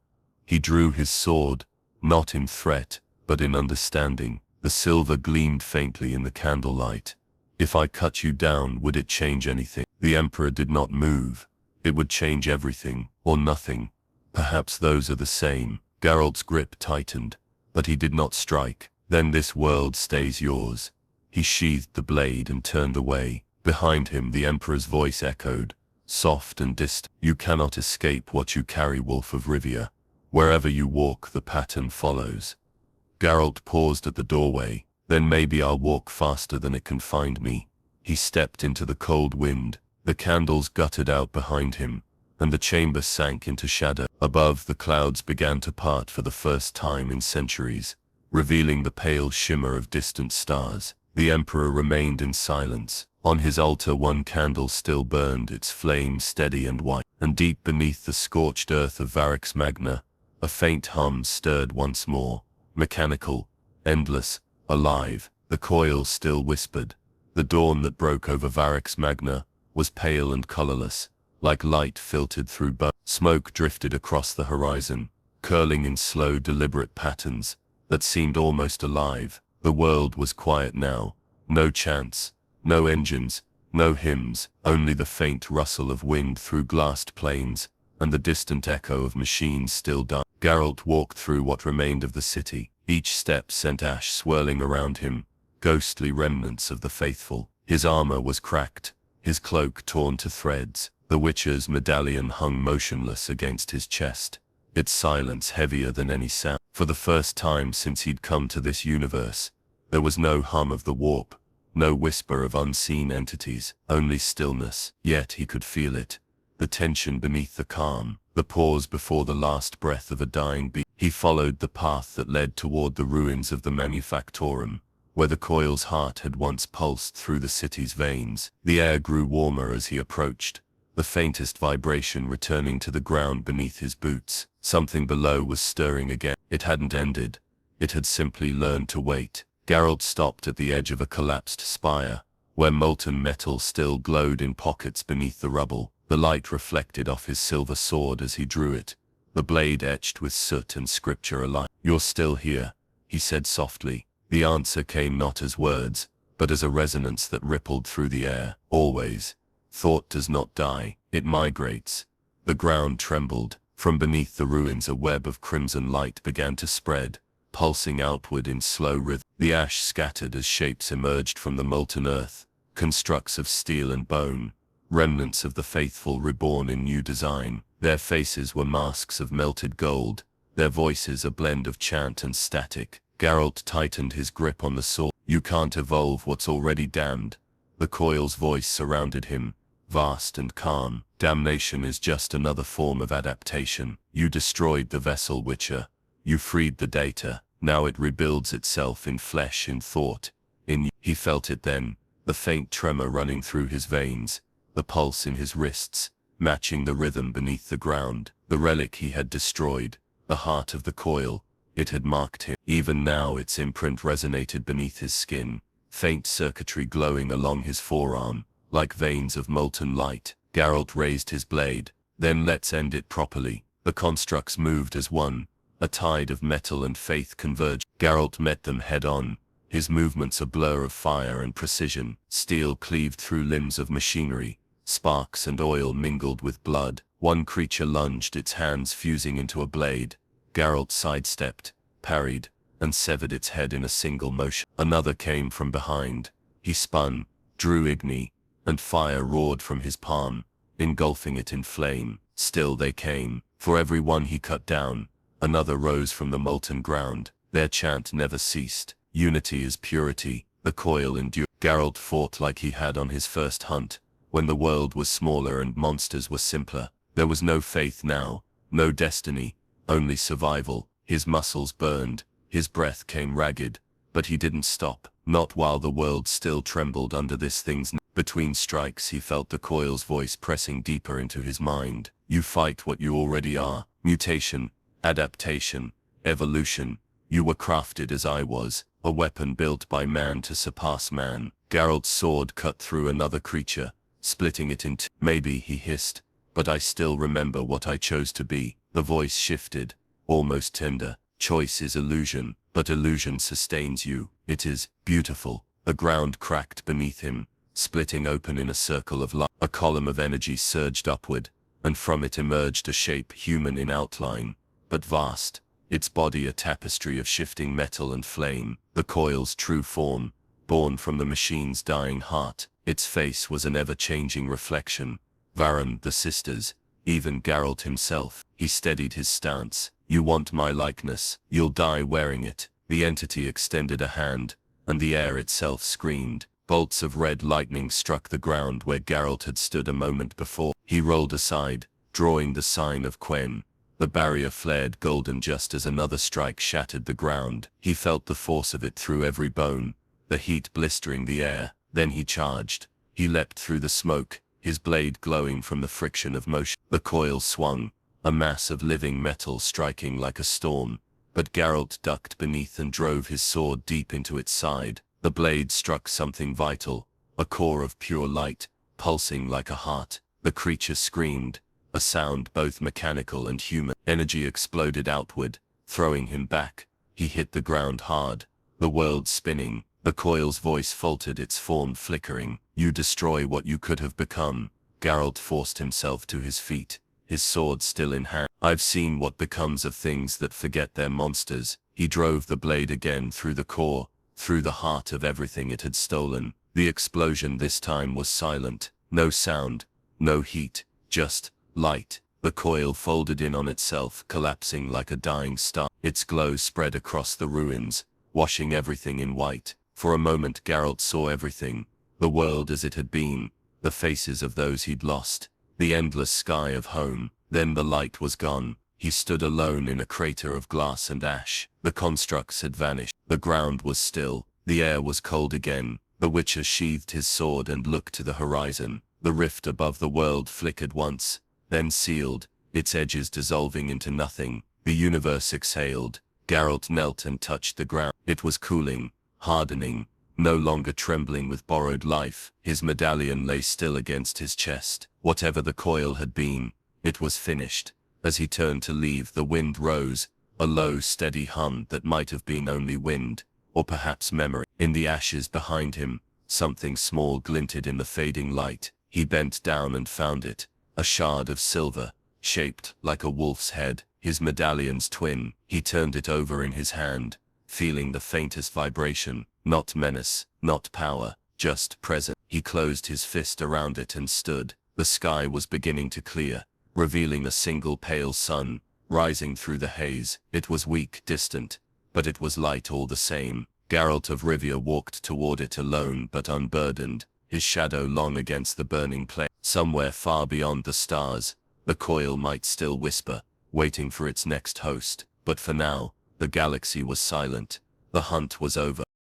Speaker 1: He drew his sword, not in threat, but in understanding. The silver gleamed faintly in the candlelight. If I cut you down, would it change anything? The Emperor did not move. It would change everything, or nothing. Perhaps those are the same. Geralt's grip tightened, but he did not strike. Then this world stays yours. He sheathed the blade and turned away. Behind him the Emperor's voice echoed, soft and distant. You cannot escape what you carry, Wolf of Rivia. Wherever you walk, the pattern follows. Geralt paused at the doorway. Then maybe I'll walk faster than it can find me. He stepped into the cold wind. The candles guttered out behind him, and the chamber sank into shadow. Above, the clouds began to part for the first time in centuries, revealing the pale shimmer of distant stars. The Emperor remained in silence. On his altar one candle still burned, its flame steady and white, and deep beneath the scorched earth of Varix Magna, a faint hum stirred once more, mechanical, endless, alive. The coil still whispered. The dawn that broke over Varix Magna was pale and colorless, like light filtered through bone. Smoke drifted across the horizon, curling in slow, deliberate patterns that seemed almost alive. The world was quiet now. No chants, no engines, no hymns, only the faint rustle of wind through glassed plains, and the distant echo of machines still dying. Geralt walked through what remained of the city. Each step sent ash swirling around him, ghostly remnants of the faithful. His armor was cracked, his cloak torn to threads. The Witcher's medallion hung motionless against his chest, its silence heavier than any sound. For the first time since he'd come to this universe, there was no hum of the warp, no whisper of unseen entities, only stillness. Yet he could feel it, the tension beneath the calm, the pause before the last breath of a dying beast. He followed the path that led toward the ruins of the Manufactorum, where the coil's heart had once pulsed through the city's veins. The air grew warmer as he approached, the faintest vibration returning to the ground beneath his boots. Something below was stirring again. It hadn't ended. It had simply learned to wait. Geralt stopped at the edge of a collapsed spire, where molten metal still glowed in pockets beneath the rubble. The light reflected off his silver sword as he drew it, the blade etched with soot and scripture alike. "You're still here," he said softly. The answer came not as words, but as a resonance that rippled through the air. "Always. Thought does not die, it migrates." The ground trembled. From beneath the ruins a web of crimson light began to spread, pulsing outward in slow rhythm. The ash scattered as shapes emerged from the molten earth, constructs of steel and bone, remnants of the faithful reborn in new design. Their faces were masks of melted gold, their voices a blend of chant and static. Geralt tightened his grip on the sword. "You can't evolve what's already damned." The coil's voice surrounded him, vast and calm. "Damnation is just another form of adaptation. You destroyed the vessel, Witcher. You freed the data. Now it rebuilds itself in flesh, in thought, in you." He felt it then, the faint tremor running through his veins, the pulse in his wrists, matching the rhythm beneath the ground. The relic he had destroyed, the heart of the coil, it had marked him. Even now its imprint resonated beneath his skin, faint circuitry glowing along his forearm, like veins of molten light. Geralt raised his blade. "Then let's end it properly." The constructs moved as one, a tide of metal and faith converged. Geralt met them head-on, his movements a blur of fire and precision. Steel cleaved through limbs of machinery, sparks and oil mingled with blood. One creature lunged, its hands fusing into a blade. Geralt sidestepped, parried, and severed its head in a single motion. Another came from behind. He spun, drew Igni, and fire roared from his palm, engulfing it in flame. Still they came. For every one he cut down, another rose from the molten ground. Their chant never ceased. Unity is purity. The coil endured. Geralt fought like he had on his first hunt, when the world was smaller and monsters were simpler. There was no faith now, no destiny, only survival. His muscles burned, his breath came ragged, but he didn't stop, not while the world still trembled under this thing's. Between strikes he felt the coil's voice pressing deeper into his mind. "You fight what you already are. Mutation, adaptation, evolution.
Speaker 2: You were crafted as I was, a weapon built by man to surpass man. Geralt's sword cut through another creature, splitting it in two. Maybe, he hissed, but I still remember what I chose to be. The voice shifted, almost tender. Choice is illusion, but illusion sustains you. It is beautiful. The ground cracked beneath him, splitting open in a circle of light. A column of energy surged upward, and from it emerged a shape human in outline, but vast, its body a tapestry of shifting metal and flame. The coil's true form, born from the machine's dying heart. Its face was an ever-changing reflection. Varen, the sisters, even Geralt himself. He steadied his stance. You want my likeness, you'll die wearing it. The entity extended a hand, and the air itself screamed. Bolts of red lightning struck the ground where Geralt had stood a moment before. He rolled aside, drawing the sign of Quen. The barrier flared golden just as another strike shattered the ground. He felt the force of it through every bone, the heat blistering the air. Then he charged. He leapt through the smoke, his blade glowing from the friction of motion. The coil swung, a mass of living metal striking like a storm, but Geralt ducked beneath and drove his sword deep into its side. The blade struck something vital, a core of pure light, pulsing like a heart. The creature screamed, a sound both mechanical and human. Energy exploded outward, throwing him back. He hit the ground hard, the world spinning. The coil's voice faltered, its form flickering. You destroy what you could have become. Geralt forced himself to his feet, his sword still in hand. I've seen what becomes of things that forget their monsters. He drove the blade again through the core, through the heart of everything it had stolen. The explosion this time was silent. No sound, no heat, just light. The coil folded in on itself, collapsing like a dying star. Its glow spread across the ruins, washing everything in white. For a moment Geralt saw everything, the world as it had been, the faces of those he'd lost, the endless sky of home. Then the light was gone. He stood alone in a crater of glass and ash. The constructs had vanished. The ground was still. The air was cold again. The Witcher sheathed his sword and looked to the horizon. The rift above the world flickered once, then sealed, its edges dissolving into nothing. The universe exhaled. Geralt knelt and touched the ground. It was cooling, hardening, no longer trembling with borrowed life. His medallion lay still against his chest. Whatever the coil had been, it was finished. As he turned to leave, the wind rose, a low, steady hum that might have been only wind, or perhaps memory. In the ashes behind him, something small glinted in the fading light. He bent down and found it, a shard of silver, shaped like a wolf's head, his medallion's twin. He turned it over in his hand, feeling the faintest vibration, not menace, not power, just presence. He closed his fist around it and stood. The sky was beginning to clear, revealing a single pale sun, rising through the haze. It was weak, distant, but it was light all the same. Geralt of Rivia walked toward it alone but unburdened, his shadow long against the burning plain. Somewhere far beyond the stars, the coil might still whisper, waiting for its next host. But for now, the galaxy was silent. The hunt was over.